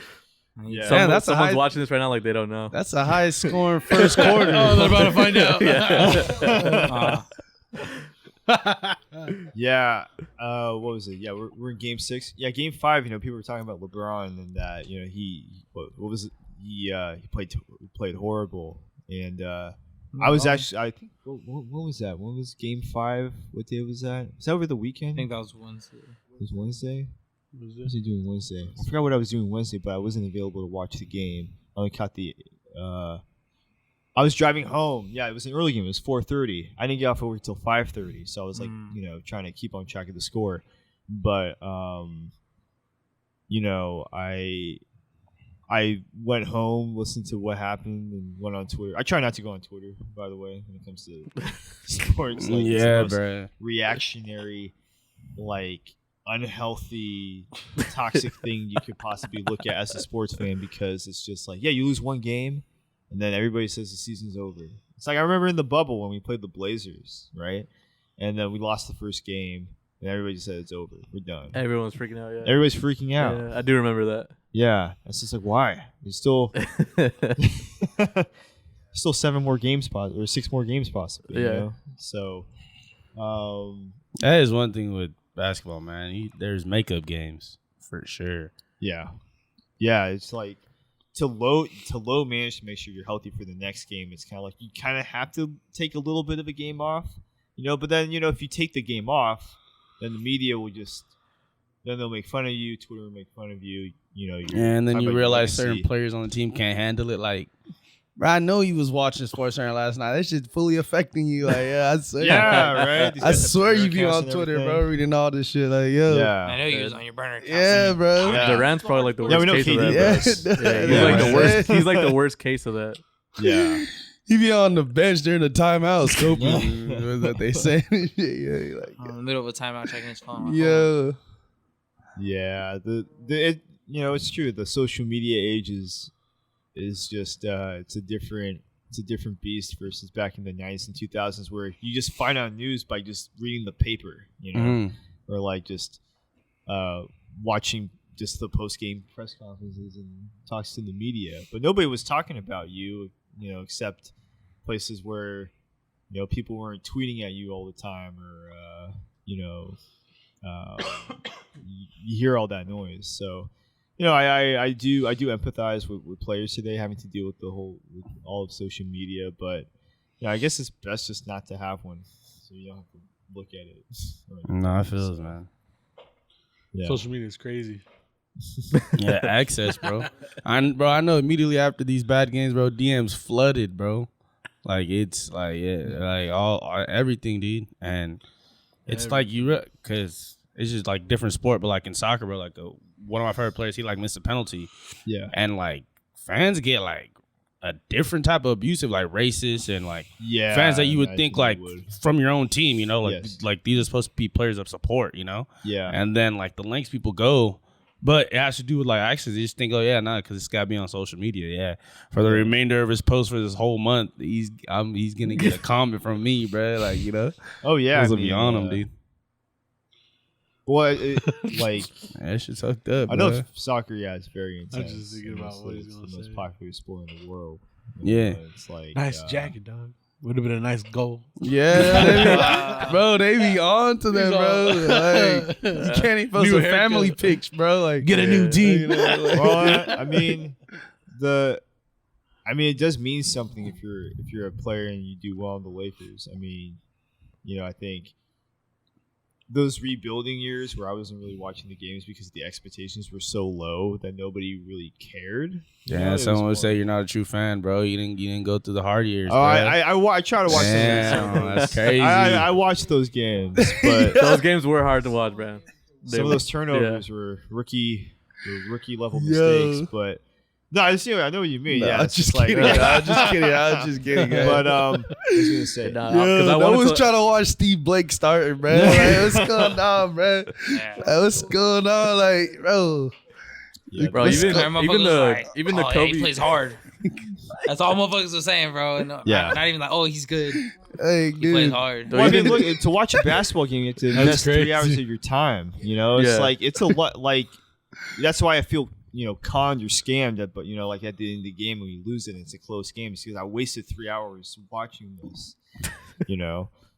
S4: yeah.
S3: Damn, that's a
S6: Someone's
S3: high-
S6: watching this right now like they don't know.
S3: That's the highest scoring first quarter.
S2: Oh, they're about to find out.
S4: Yeah. What was it? Yeah, we're in game 6. Yeah, game 5. People were talking about LeBron and that. What was it? He played horrible, and I was actually. I think what was that? When was game 5? What day was that? Was that over the weekend?
S5: I think that was Wednesday.
S4: It was Wednesday. What was he doing Wednesday? I forgot what I was doing Wednesday, but I wasn't available to watch the game. I only caught the. I was driving home. Yeah, it was an early game. It was 4:30. I didn't get off over until 5:30, so I was like, trying to keep on track of the score. But I went home, listened to what happened, and went on Twitter. I try not to go on Twitter, by the way, when it comes to sports. Like, it's the
S3: Yeah,
S4: most
S3: bro.
S4: reactionary, like unhealthy, toxic thing you could possibly look at as a sports fan, because it's just like, yeah, you lose one game, and then everybody says the season's over. It's like I remember in the bubble when we played the Blazers, right? And then we lost the first game, and everybody said it's over. We're done.
S6: Everyone's freaking out. Yeah.
S4: Everybody's freaking out.
S6: Yeah, I do remember that.
S4: Yeah, it's just like, why? There's still still 7 more games or 6 more games possibly.
S6: Yeah.
S4: So,
S3: That is one thing with basketball, man. There's makeup games for sure.
S4: yeah, it's like to low manage to make sure you're healthy for the next game. It's kind of like you kind of have to take a little bit of a game off, But then if you take the game off, then the media will then they'll make fun of you. Twitter will make fun of you.
S3: And then you realize certain
S4: legacy.
S3: players on the team can't handle it. Like, bro, I know you was watching Sports Center last night. That shit's fully affecting you. Like, yeah, I swear.
S4: Yeah, right. These
S3: I
S4: guys have
S3: swear
S4: Twitter
S3: you be
S4: accounts
S3: on
S4: and
S3: Twitter,
S4: everything.
S3: bro, reading all this shit. Like, yo.
S4: Yeah.
S5: I know you was on your burner account.
S3: Yeah, bro.
S4: Yeah.
S6: Durant's probably like the worst
S4: Yeah, we know
S6: case of
S4: KD
S6: that.
S4: does.
S6: Bro. Yeah, he's
S4: Yeah,
S6: like the
S4: right.
S6: worst. He's like the worst case of that.
S4: Yeah.
S3: He be on the bench during the timeout scoping what they say. Yeah, like,
S5: In the middle of a timeout checking his phone.
S3: yo.
S4: Yeah, it's true. The social media age is just it's a different beast versus back in the 90s and 2000s, where you just find out news by just reading the paper, or like just watching just the post game press conferences and talks to the media. But nobody was talking about you, except places where people weren't tweeting at you all the time, or you hear all that noise. So, I do empathize with players today having to deal with with all of social media. But I guess it's best just not to have one, so you don't have to look at it.
S3: No, I feel it, man.
S4: Yeah.
S2: Social media is crazy.
S3: Yeah, access, bro. I know immediately after these bad games, bro, DMs flooded, bro. Like, it's like, like all everything, dude. And it's like because it's just like different sport, but like in soccer, bro, like one of my favorite players, he like missed a penalty.
S4: Yeah.
S3: And like fans get like a different type of abusive, like racist, and like
S4: Yeah.
S3: fans that you would
S4: I
S3: think
S4: think
S3: like
S4: they would.
S3: from your own team, like
S4: Yes.
S3: like these are supposed to be players of support,
S4: Yeah.
S3: And then like the lengths people go, but it has to do with like actions. They just think, oh yeah, nah, because it's gotta be on social media. Yeah, for the remainder of his post for this whole month, he's gonna get a comment from me, bro. Like
S4: Oh yeah.
S3: I be on him, dude.
S4: Well, like
S3: That shit's fucked up.
S4: I know
S3: bro.
S4: soccer. Yeah, it's very intense.
S2: just thinking about
S4: It's
S2: what he's
S4: the
S2: gonna
S4: most
S2: say.
S4: popular sport in the world.
S3: Yeah.
S4: It's like
S2: Nice jacket, dog. Would have been a nice goal.
S3: Yeah, bro, they be on to them, bro. Like, you can't even post
S2: New
S3: some
S2: haircut.
S3: family pics, bro. Like,
S2: Get a new team.
S4: Well, I mean, it does mean something if you're a player and you do well in the Lakers. I mean, I think those rebuilding years where I wasn't really watching the games because the expectations were so low that nobody really cared.
S3: yeah, someone would say you're not a true fan, bro. You didn't go through the hard years.
S4: Oh,
S3: bro.
S4: I try to watch
S3: Damn,
S4: some of those.
S3: that's crazy.
S4: I watched those games, but
S6: Those games were hard to watch, man.
S4: some of those turnovers were rookie level mistakes. But No, I know what you mean.
S1: No,
S4: yeah,
S1: I'm
S4: it's
S1: just
S4: like,
S1: kidding. I was just kidding.
S4: But I was gonna say,
S1: I was trying to watch Steve Blake starting, bro. Like, what's going on, bro? Like, what's going on, like, bro?
S4: yeah,
S6: Bro,
S1: Let's
S6: even
S1: go.
S6: the Kobe.
S5: he plays hard. That's all motherfuckers were saying, bro. And
S4: Yeah.
S5: not even like, oh, he's good.
S1: Hey,
S5: He plays
S1: dude.
S5: hard.
S4: well, I mean, look, to watch a basketball game, you have to invest 3
S2: crazy.
S4: hours of your time. You know, it's
S6: Yeah.
S4: like it's a lot. Like that's why I feel conned or scammed. But like at the end of the game when you lose it, and it's a close game. It's because I wasted 3 hours watching this.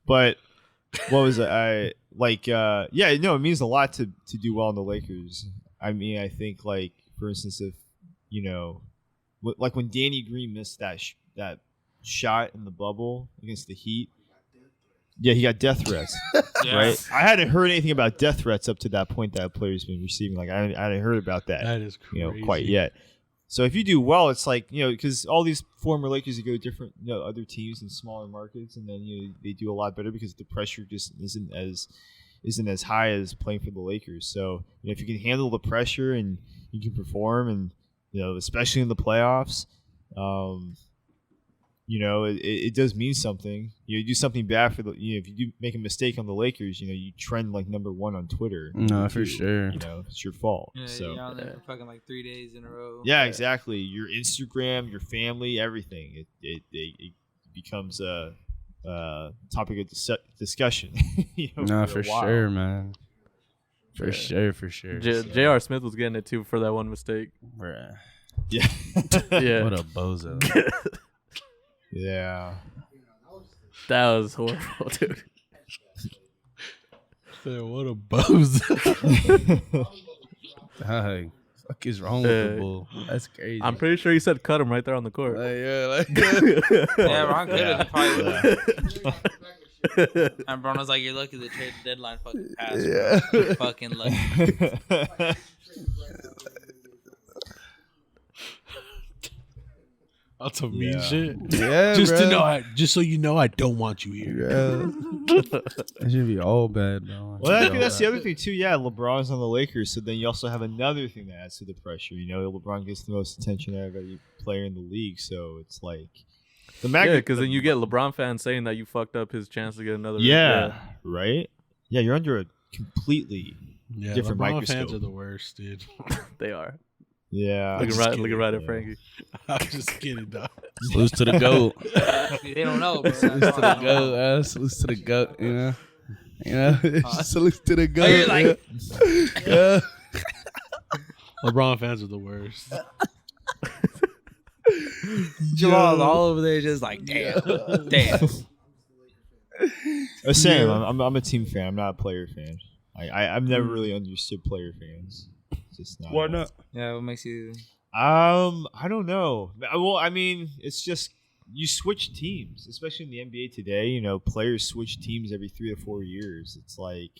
S4: But what was it? It means a lot to do well in the Lakers. I mean, I think like for instance, if like when Danny Green missed that shot in the bubble against the Heat. Yeah, he got death threats, right? I hadn't heard anything about death threats up to that point that a player's been receiving. Like I hadn't heard about that.
S2: That is crazy.
S4: Quite yet. So if you do well, it's like because all these former Lakers, you go to different other teams in smaller markets, and then they do a lot better because the pressure just isn't as high as playing for the Lakers. So if you can handle the pressure and you can perform, and especially in the playoffs. It does mean something. You do something bad for if you do make a mistake on the Lakers, you trend like number 1 on Twitter.
S3: No, for sure.
S4: It's your fault.
S5: Yeah,
S4: So
S5: you're on there for fucking like 3 days in a row.
S4: yeah, exactly. Your Instagram, your family, everything. It becomes a topic of discussion.
S3: No, for
S4: a while.
S3: sure, man. For sure.
S6: J.R. Smith was getting it too for that one mistake.
S3: Bruh.
S4: Yeah.
S6: Yeah,
S3: What a bozo.
S4: Yeah.
S6: that was horrible, dude.
S2: What a bozo.
S3: Dog, fuck is wrong with the bull? That's crazy.
S6: I'm pretty sure he said cut him right there on the court.
S5: Yeah, Ron could have probably.
S4: Yeah.
S5: And Bruno's like, you're lucky the trade deadline fucking passed.
S1: Yeah.
S5: Bro. You're fucking lucky.
S2: That's some mean
S4: Yeah.
S2: shit.
S1: Yeah,
S2: Just
S1: bro.
S2: to know, just so you know, I don't want you here.
S1: Yeah.
S3: That should be all bad, bro.
S4: Well, I think that's the other thing too. Yeah, LeBron's on the Lakers, so then you also have another thing that adds to the pressure. LeBron gets the most attention out of every player in the league, so it's like the
S6: Yeah, because then you get LeBron fans saying that you fucked up his chance to get another.
S4: Yeah, right. Yeah, you're under a completely
S2: Yeah,
S4: different
S2: LeBron
S4: microscope.
S2: fans are the worst, dude.
S6: They are.
S4: Yeah,
S6: Looking right at
S4: yeah.
S6: Frankie.
S2: I'm just kidding, dog.
S3: Salute to the goat.
S5: They don't know, bro.
S3: Salute to the goat. Salute to the goat.
S1: Salute to the
S5: Oh, you're
S1: guy.
S5: like,
S1: Yeah.
S2: LeBron fans are the worst.
S5: Jamal's all over there just like, damn.
S4: Same. I'm a team fan. I'm not a player fan. I've never really understood player fans. It's just not.
S3: Why not?
S5: Yeah, what makes you...
S4: I don't know. Well, I mean, it's just you switch teams, especially in the NBA today. Players switch teams every 3 to 4 years. It's like,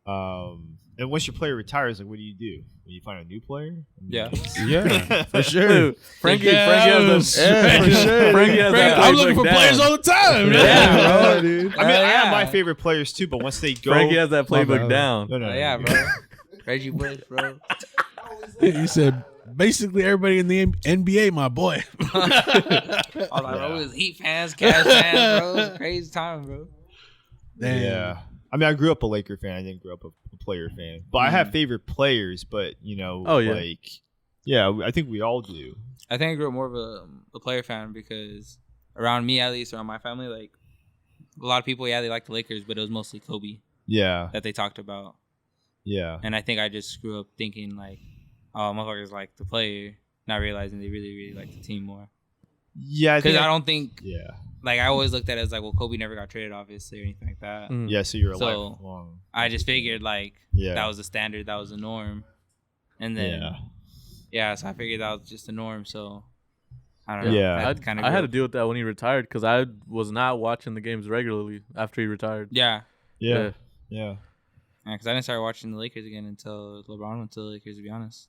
S4: and once your player retires, like, what do? You find a new player?
S5: Yeah.
S3: Yeah, for sure.
S6: Frankie
S2: for
S6: has
S2: sure.
S6: Frankie has that
S2: I'm
S6: playbook
S2: looking for
S6: down.
S2: players all the time.
S4: Yeah,
S1: bro, dude.
S4: I mean, I have
S5: yeah.
S4: my favorite players too, but once they go,
S6: Frankie has that playbook
S4: No,
S6: down.
S4: no, no,
S5: Oh, yeah, bro. Reggie Bush, bro.
S2: You said basically everybody in the NBA, my boy.
S5: I was like, bro, it was Heat fans, Cavs fans, bro. It was a crazy time, bro.
S2: Damn.
S4: Yeah. I mean, I grew up a Laker fan. I didn't grow up a player fan, but I have favorite players. But
S6: Oh, yeah.
S4: like, yeah, I think we all do.
S5: I think I grew up more of a player fan because around me, at least, around my family, like, a lot of people, yeah, they like the Lakers, but it was mostly Kobe
S4: Yeah,
S5: that they talked about.
S4: yeah,
S5: And I think I just grew up thinking, like, oh, motherfuckers like the player, not realizing they really, really like the team more.
S4: yeah.
S5: Because I don't think,
S4: Yeah,
S5: like, I always looked at it as, like, well, Kobe never got traded, obviously, or anything like that.
S6: Mm.
S4: yeah. So you're a
S5: So,
S4: lifelong.
S5: I just figured, like,
S4: Yeah,
S5: that was the standard, that was the norm. And then, so I figured that was just the norm, so I don't know.
S4: Yeah.
S6: I had to deal with that when he retired because I was not watching the games regularly after he retired.
S5: Yeah.
S4: yeah, yeah.
S5: Yeah, because I didn't start watching the Lakers again until LeBron went to the Lakers, to be honest.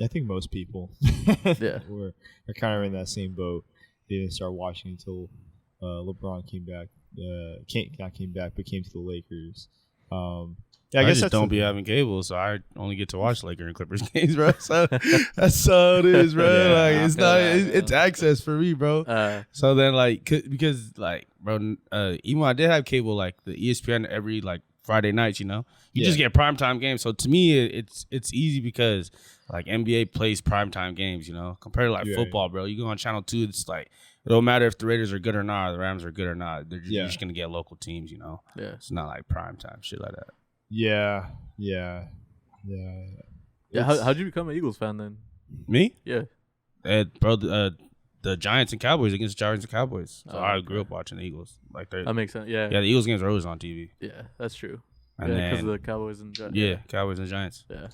S4: I think most people,
S6: Yeah.
S4: are kind of in that same boat. They didn't start watching until LeBron came back. Not came back, but came to the Lakers. Yeah, I guess
S3: just
S4: that's
S3: don't be having cable, so I only get to watch Laker and Clippers games, bro. So that's all it is, bro.
S4: Yeah,
S3: like
S5: I
S3: it's
S5: feel
S3: not,
S5: that,
S3: it's access for me, bro. So then, like, because like, bro, even when I did have cable, like the ESPN every like Friday nights, you just get primetime games. So to me, it's easy because like NBA plays primetime games, compared to like football, bro. You go on channel 2, it's like it don't matter if the Raiders are good or not, or the Rams are good or not. You're just gonna get local teams, Yeah, it's not like primetime shit like that.
S4: Yeah.
S6: How'd you become an Eagles fan then?
S3: Me?
S6: Yeah.
S3: Bro, the Giants and Cowboys against Giants and Cowboys. So I grew up watching the Eagles. Like
S6: that makes sense. Yeah.
S3: Yeah, the Eagles games are always on TV.
S6: Yeah, that's true.
S3: And
S6: yeah, because of the Cowboys and Giants.
S3: Yeah, Cowboys and Giants.
S6: Yeah.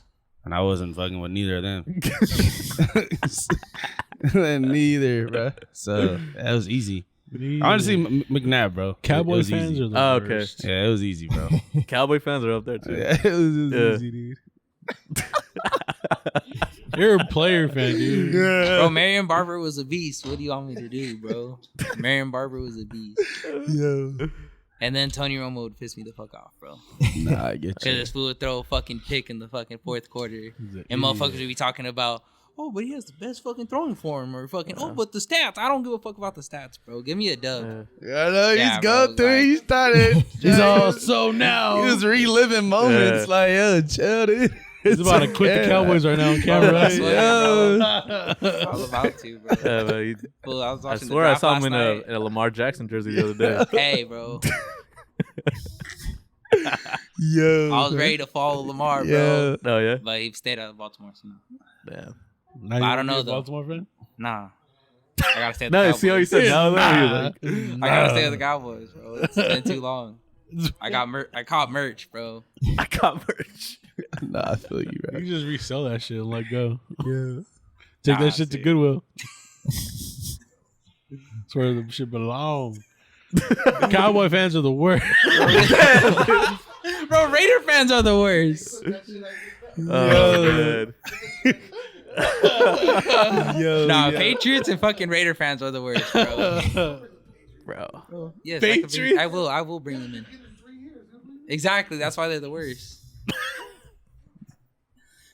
S3: And I wasn't fucking with neither of them. Neither, bro. So that was easy. Honestly, McNabb, bro.
S2: Cowboy fans
S3: easy.
S2: are the worst.
S3: Yeah, it was easy, bro.
S6: Cowboy fans are up there too.
S3: Yeah, it was easy, dude.
S2: You're a player fan, dude.
S5: Bro, Marion Barber was a beast. What do you want me to do, bro? Marion Barber was a beast.
S3: Yeah.
S5: And then Tony Romo would piss me the fuck off, bro.
S3: Nah, I get
S5: Because
S3: you.
S5: this fool would throw a fucking pick in the fucking fourth quarter. And motherfuckers would be talking about, oh, but he has the best fucking throwing form. Or fucking, oh, but the stats. I don't give a fuck about the stats, bro. Give me a dub.
S3: Yeah, I know,
S5: Yeah,
S3: he's
S5: bro,
S3: going through.
S5: like-
S3: He started.
S2: He's all so now.
S3: He was reliving moments. Like, yo, chill, dude.
S2: He's about to quit the Cowboys right now on camera.
S5: I swear,
S3: Yeah.
S5: bro. I was about to, bro.
S6: Yeah, but
S5: Fool, I was
S6: I
S5: watching
S6: swear
S5: the
S6: I
S5: draft
S6: saw him
S5: last
S6: in
S5: night.
S6: a Lamar Jackson jersey the other day.
S5: Hey, bro.
S3: Yo.
S5: I was ready to follow Lamar, bro.
S3: Yeah.
S6: Oh yeah.
S5: But he stayed out of Baltimore, so no.
S6: Damn.
S2: Now you
S5: I
S2: wanna
S5: don't
S2: be
S5: know,
S2: a
S5: though.
S2: Baltimore fan?
S5: Nah. I gotta stay at the
S6: No,
S5: Cowboys.
S6: see how you said no. Like,
S5: I gotta stay at the Cowboys, bro. It's been too long. I caught merch, bro.
S6: I got merch.
S3: Nah, I feel you,
S2: You
S3: right?
S2: can just resell that shit and let go.
S3: Yeah.
S2: Take
S5: Nah,
S2: that shit to
S5: see.
S2: Goodwill. That's where the shit belong. The Cowboy fans are the worst.
S5: Bro, Raider fans are the worst.
S6: Oh man.
S3: Yo,
S5: Nah, Patriots and fucking Raider fans are the worst, bro.
S6: Bro.
S5: Yes,
S3: Patriots?
S5: I will bring them in. Exactly, that's why they're the worst.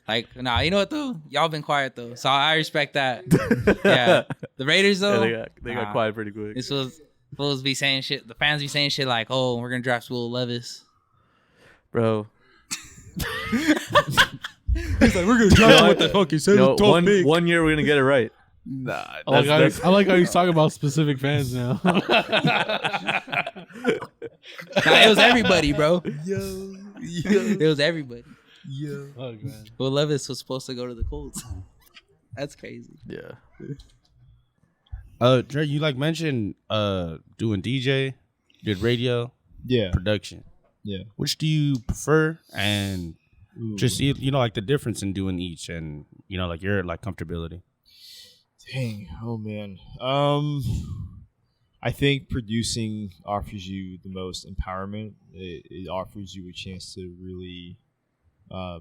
S5: Like, nah, you know what though? Y'all been quiet though, so I respect that. Yeah, the Raiders though,
S6: Yeah, they got quiet pretty quick.
S5: This was fools be saying shit. The fans be saying shit like, "Oh, we're gonna draft Will Levis."
S6: Bro.
S2: He's like, we're going to try what the fuck he said.
S6: One year we're gonna get it right.
S3: Nah,
S2: I like how he's talking about specific fans now.
S5: Nah, it was everybody, bro.
S3: yo.
S5: It was everybody.
S3: Yo.
S2: Fuck, man.
S5: Will Levis was supposed to go to the Colts. That's crazy.
S6: Yeah.
S3: Dre, you like mentioned doing DJ, did radio,
S4: Yeah.
S3: production.
S4: Yeah.
S3: Which do you prefer? And just like the difference in doing each, and like your like comfortability.
S4: Dang. Oh man. I think producing offers you the most empowerment. It offers you a chance to really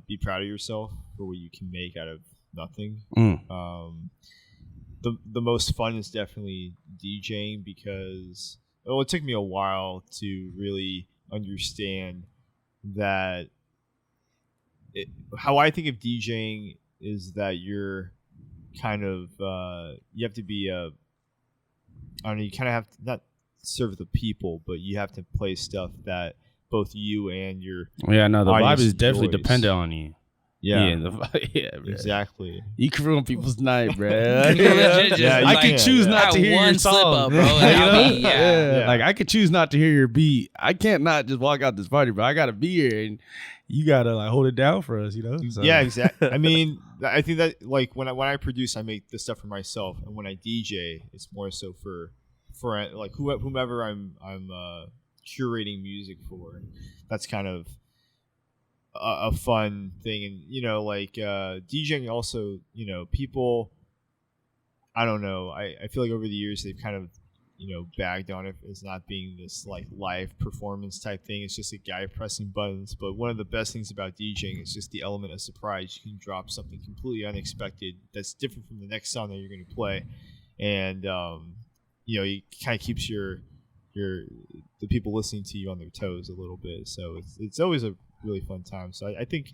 S4: be proud of yourself for what you can make out of nothing. The most fun is definitely DJing because it took me a while to really understand that how I think of DJing is that you're kind of you have to be I don't know, you kind of have to not serve the people, but you have to play stuff that both you and your
S3: Yeah, no, the
S4: audience
S3: vibe is definitely
S4: enjoys.
S3: dependent on you.
S4: yeah,
S3: the vibe, yeah, bro.
S4: exactly.
S3: You can ruin people's night, bro.
S5: You can legit just,
S4: Yeah, you
S3: I
S5: like,
S3: could choose not
S5: have
S3: to hear
S5: one
S3: your
S5: slip
S3: song,
S5: up, bro. And
S3: You
S5: I'll
S3: know?
S5: be, yeah.
S4: Yeah.
S3: Like I could choose not to hear your beat. I can't not just walk out this party, bro. I gotta be here, and you gotta like hold it down for us, So.
S4: Yeah, exactly. I mean, I think that like when I produce, I make the stuff for myself, and when I DJ, it's more so for like whomever I'm curating music for. That's kind of a fun thing, and like DJing also, people. I don't know. I feel like over the years they've kind of bagged on it as not being this like live performance type thing. It's just a guy pressing buttons. But one of the best things about DJing is just the element of surprise. You can drop something completely unexpected that's different from the next song that you're going to play, and it kind of keeps the people listening to you on their toes a little bit. So it's always a really fun time. So I think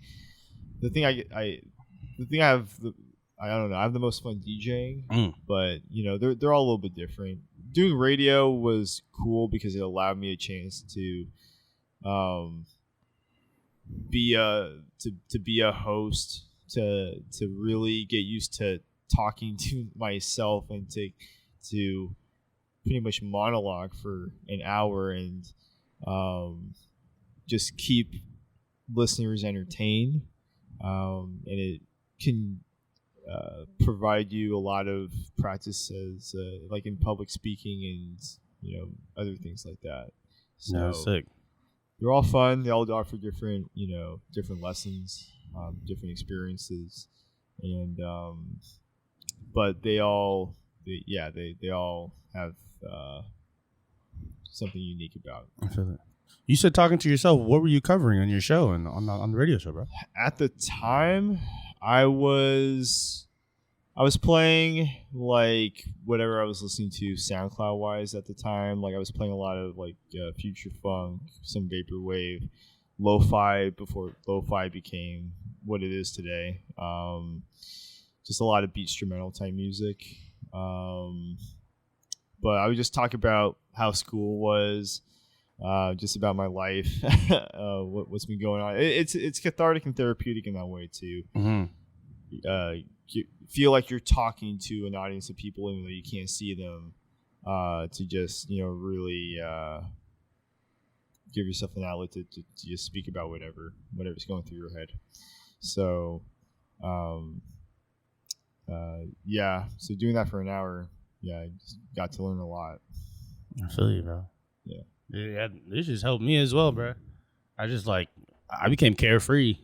S4: the thing I don't know, I have the most fun DJing, but they're all a little bit different. Doing radio was cool because it allowed me a chance to be a host, to really get used to talking to myself and to pretty much monologue for an hour and just keep listeners entertained, and it can provide you a lot of practices, like in public speaking and other things like that. So
S3: No, sick.
S4: they're all fun. They all offer different lessons, different experiences, and but they all have something unique about it.
S3: I feel it. You said talking to yourself. What were you covering on your show and on the radio show, bro?
S4: At the time, I was playing like whatever I was listening to SoundCloud wise at the time. Like I was playing a lot of like future funk, some vaporwave, lo-fi before lo-fi became what it is today. Just a lot of beat instrumental type music. But I would just talk about how school was, just about my life, what's been going on. It's cathartic and therapeutic in that way too. You feel like you're talking to an audience of people even though you can't see them, to just really give yourself an outlet to just speak about whatever's going through your head. So so doing that for an hour, I just got to learn a lot.
S3: I feel you, bro. Yeah, this just helped me as well, bro. I became carefree.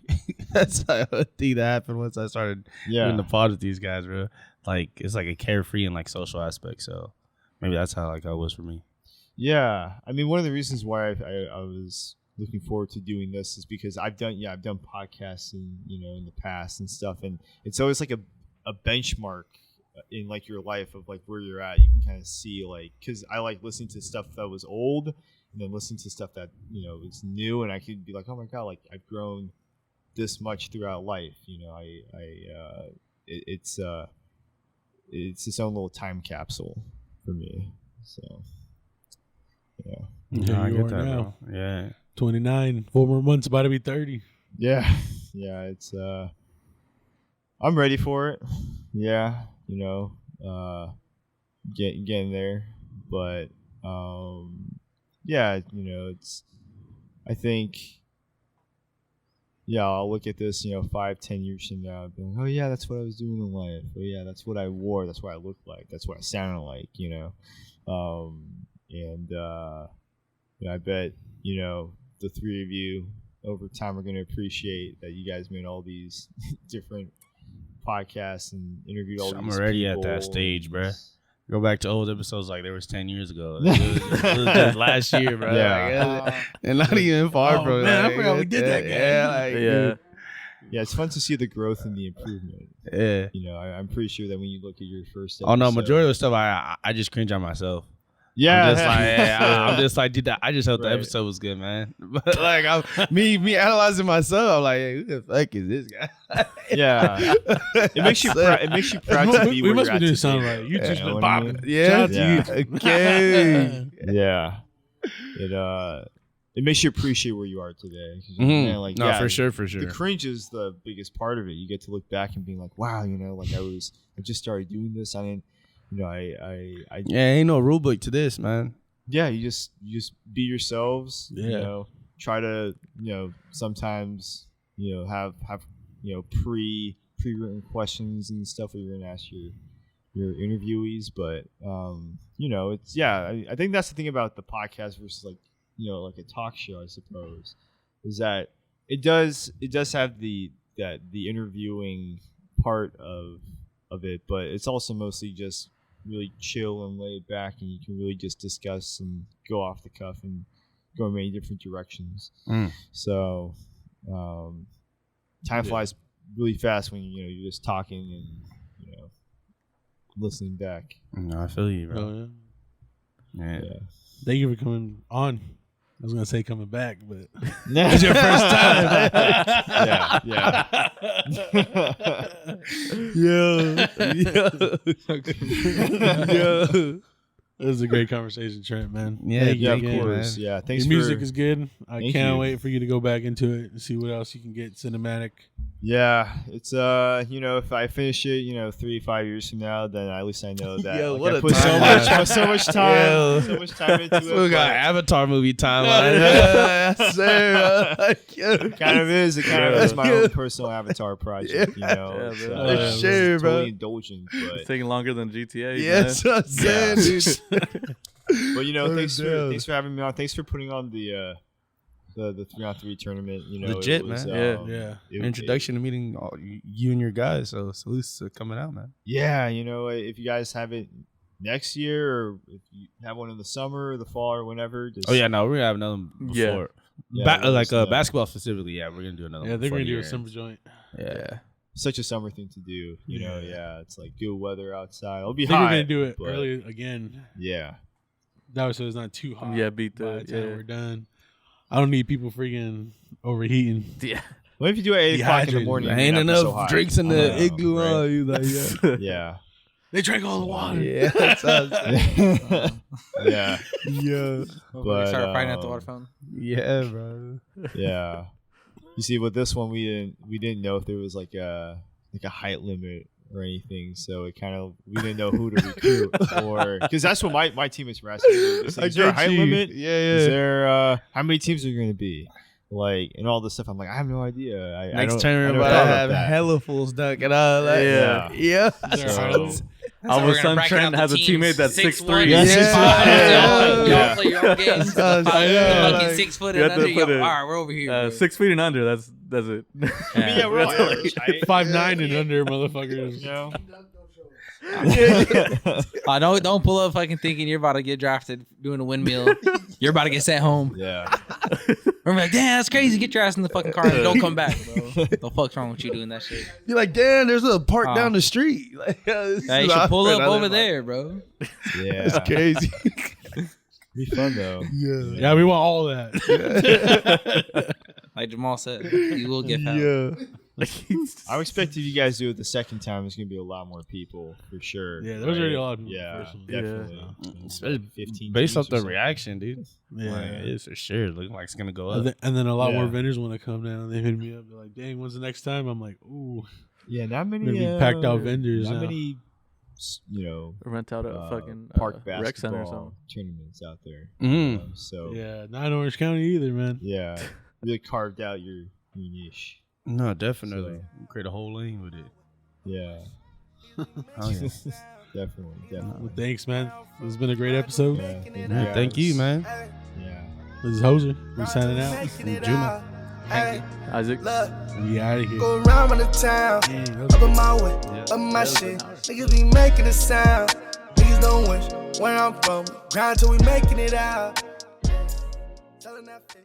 S3: That's the thing that happened once I started doing the pod with these guys, bro. Like it's like a carefree and like social aspect. So maybe that's how like it was for me.
S4: Yeah, I mean, one of the reasons why I was looking forward to doing this is because I've done podcasts in the past and stuff, and it's always like a benchmark in like your life of like where you're at. You can kind of see like, because I like listening to stuff that was old and then listening to stuff that is new, and I could be like, oh my god, like I've grown this much throughout life. It's its own little time capsule for me. So
S3: Yeah, I
S2: you
S3: get
S2: are
S3: that,
S2: now.
S3: bro. Yeah.
S2: 29, 4 more months, about to be 30.
S4: yeah, it's I'm ready for it. Getting there, but it's, I think, I'll look at this 5-10 years from now and be like, oh yeah, that's what I was doing in life. Oh yeah, that's what I wore, that's what I looked like, that's what I sounded like. I bet the three of you over time are going to appreciate that you guys made all these different podcasts and interviewed all these people.
S3: I'm already at that stage, bro. Go back to old episodes like there was 10 years ago. It was just last year, bro.
S4: Yeah.
S3: And not even far from
S2: man,
S3: like,
S2: I forgot we did that game.
S4: Yeah, it's fun to see the growth and the improvement.
S3: Yeah.
S4: I'm pretty sure that when you look at your first episode,
S3: Oh no, majority of the stuff I just cringe on myself.
S4: Yeah,
S3: I'm just like, dude, I just hope the episode was good, man. But like, me analyzing myself, I'm like, hey, who the fuck is this guy?
S4: Yeah, it makes you proud to be.
S2: We
S4: where
S2: must
S4: you're
S2: be
S4: at
S2: doing something
S4: today.
S2: right. You just been
S4: know what I
S2: bopping.
S4: mean?
S3: Yeah,
S2: Shout out to you.
S3: Okay.
S4: Yeah, it makes you appreciate where you are today. 'Cause, man, like,
S3: for sure.
S4: The cringe is the biggest part of it. You get to look back and be like, wow, like I just started doing this. I didn't,
S3: ain't no rule book to this, man.
S4: Yeah, you just be yourselves.
S2: Yeah.
S4: Try to sometimes have pre-written questions and stuff that you're gonna ask your interviewees, but it's I think that's the thing about the podcast versus like like a talk show, I suppose, is that it does have the interviewing part of it, but it's also mostly just really chill and laid back, and you can really just discuss and go off the cuff and go in many different directions. So time flies really fast when you're just talking and listening back.
S3: No, I feel you, bro.
S2: Oh,
S3: Yeah.
S2: Thank you for coming on. I was gonna say coming back, but
S4: It's
S3: your first time.
S2: yeah. It was a great conversation, Trent, man.
S3: Yeah,
S2: Thank you
S4: of
S2: again,
S4: course.
S2: man.
S4: Yeah, thanks.
S2: Your music is good. I
S4: Thank
S2: can't
S4: you.
S2: wait for you to go back into it and see what else you can get cinematic.
S4: Yeah, it's if I finish it, 3-5 years from now, then at least I know that.
S3: Yo,
S4: like,
S3: what
S4: I
S3: a
S4: put
S3: time.
S4: so much time, so much time into it.
S3: We got
S4: but
S3: Avatar movie time.
S4: it kind of is. It kind of is my own personal Avatar project.
S6: Yeah,
S4: It's,
S6: bro.
S4: it's
S3: Sure, bro.
S4: totally indulgent,
S6: It's
S4: but
S6: taking longer than GTA.
S3: Yes,
S6: man.
S3: I'm saying, dude.
S4: thanks for having me on. Thanks for putting on the 3-on-3 tournament.
S3: Legit,
S4: it was,
S3: man.
S2: Yeah.
S3: Introduction to meeting you and your guys. So salutes to coming out, man.
S4: If you guys have it next year, or if you have one in the summer or the fall or whenever. Just,
S3: Oh yeah, no, we're gonna have another one before.
S4: Yeah,
S3: Like
S4: let us know.
S3: basketball specifically. Yeah, we're gonna do another.
S2: Yeah,
S3: one
S2: they're
S3: before
S2: gonna do
S3: year
S2: a summer
S3: ends.
S2: joint.
S3: Yeah.
S4: Such a summer thing to do.
S2: Yeah.
S4: It's like good weather outside. It'll be
S2: I think
S4: hot.
S2: we're gonna do it
S4: but-
S2: early again.
S4: Yeah.
S2: That way so it's not too hot.
S6: Yeah, beat
S2: by
S6: the-
S2: the time
S6: yeah.
S2: we're done. I don't need people freaking overheating.
S6: Yeah.
S4: What if you do it at 8 o'clock in the
S2: Dehydrated.
S4: morning?
S3: There
S4: and
S3: ain't
S4: you're not so
S3: enough
S4: hot?
S3: drinks in
S4: I
S3: the
S4: know,
S3: igloo.
S4: right?
S3: You like,
S4: Yeah.
S2: They drank all the water.
S3: yeah, that's us.
S4: Yeah.
S3: Yeah,
S4: But,
S5: Start fighting at the water fountain.
S3: yeah, bro.
S4: Yeah. You see, with this one, we didn't know if there was like a height limit or anything, so we didn't know who to recruit, or because that's what my teammates were asking. Is there a height limit?
S3: Yeah,
S4: Is there how many teams are going to be? Like, and all this stuff. I'm like, I have no idea. I
S3: Next
S4: don't,
S3: tournament,
S4: I
S3: we're
S4: never
S3: about to
S4: thought
S3: have
S4: about that.
S3: hella fools dunking all that.
S6: Yeah.
S3: yeah.
S2: Is there a
S4: So-
S2: height limit?
S6: All of a sudden, Trent has a teammate that's 6'3".
S4: Yeah, 6'5".
S5: Y'all
S4: Yeah.
S5: play your own games.
S3: Yeah.
S5: Fucking 6 foot
S6: You
S5: and
S6: have to
S5: under.
S6: put
S5: All
S6: it-
S5: right, we're over here. bro.
S6: 6 feet and under. That's it.
S4: I mean, yeah, we're all average height.
S2: 5'9" and under, motherfuckers.
S4: You know?
S5: Don't pull up fucking thinking you're about to get drafted doing a windmill. You're about to get sent home.
S4: Yeah.
S5: We're like, damn, that's crazy. Get your ass in the fucking car and don't come back, bro. The fuck's wrong with you doing that shit?
S3: Be like, damn, there's a park
S5: Oh.
S3: down the street. Like, this
S5: Yeah, you
S3: is
S5: should pull
S3: awkward.
S5: up
S3: I
S5: over
S3: live
S5: there, bro.
S4: Yeah.
S3: It's crazy.
S4: Be fun though.
S2: Yeah, we want all that.
S5: Like Jamal said, you will get found.
S3: Yeah.
S4: I expect if you guys do it the second time, there's gonna be a lot more people for sure.
S2: Yeah, there was already a lot of people
S4: Yeah,
S2: the first one.
S4: definitely.
S3: Especially
S4: 15
S3: based
S4: teams
S3: off the
S4: or
S3: reaction, dude.
S2: Yeah.
S3: Like, it is for sure. Looking like it's gonna go up.
S2: And then a lot more
S4: Yeah.
S2: vendors want to come down. They hit me up. They're like, "Dang, when's the next time?" I'm like, "Ooh,
S4: Yeah, not many.
S2: Gonna be packed out vendors
S4: Not
S2: now.
S4: many.
S6: Rent out a fucking
S4: park
S6: rec center or
S4: basketball
S6: something.
S4: tournaments out there.
S3: Mhm.
S4: So
S2: yeah, not in Orange County either, man."
S4: yeah, really carved out your niche.
S3: No, definitely.
S4: So-
S3: Create a whole lane with it.
S4: Yeah,
S3: Oh, yeah.
S4: definitely.
S2: Well, thanks, man. This has been a great episode.
S3: Man, thank you, man.
S4: Yeah.
S2: This is Hoser. We're signing out.
S3: Juma.
S5: Thank you.
S6: Isaac.
S1: Look,
S2: We out of here.
S1: go around the town.
S2: Dang, that was
S1: Up in
S2: good.
S1: my way, up my shit. Niggas be making a sound. Niggas don't wish where I'm from. Grind till we making it out. Selling that fish.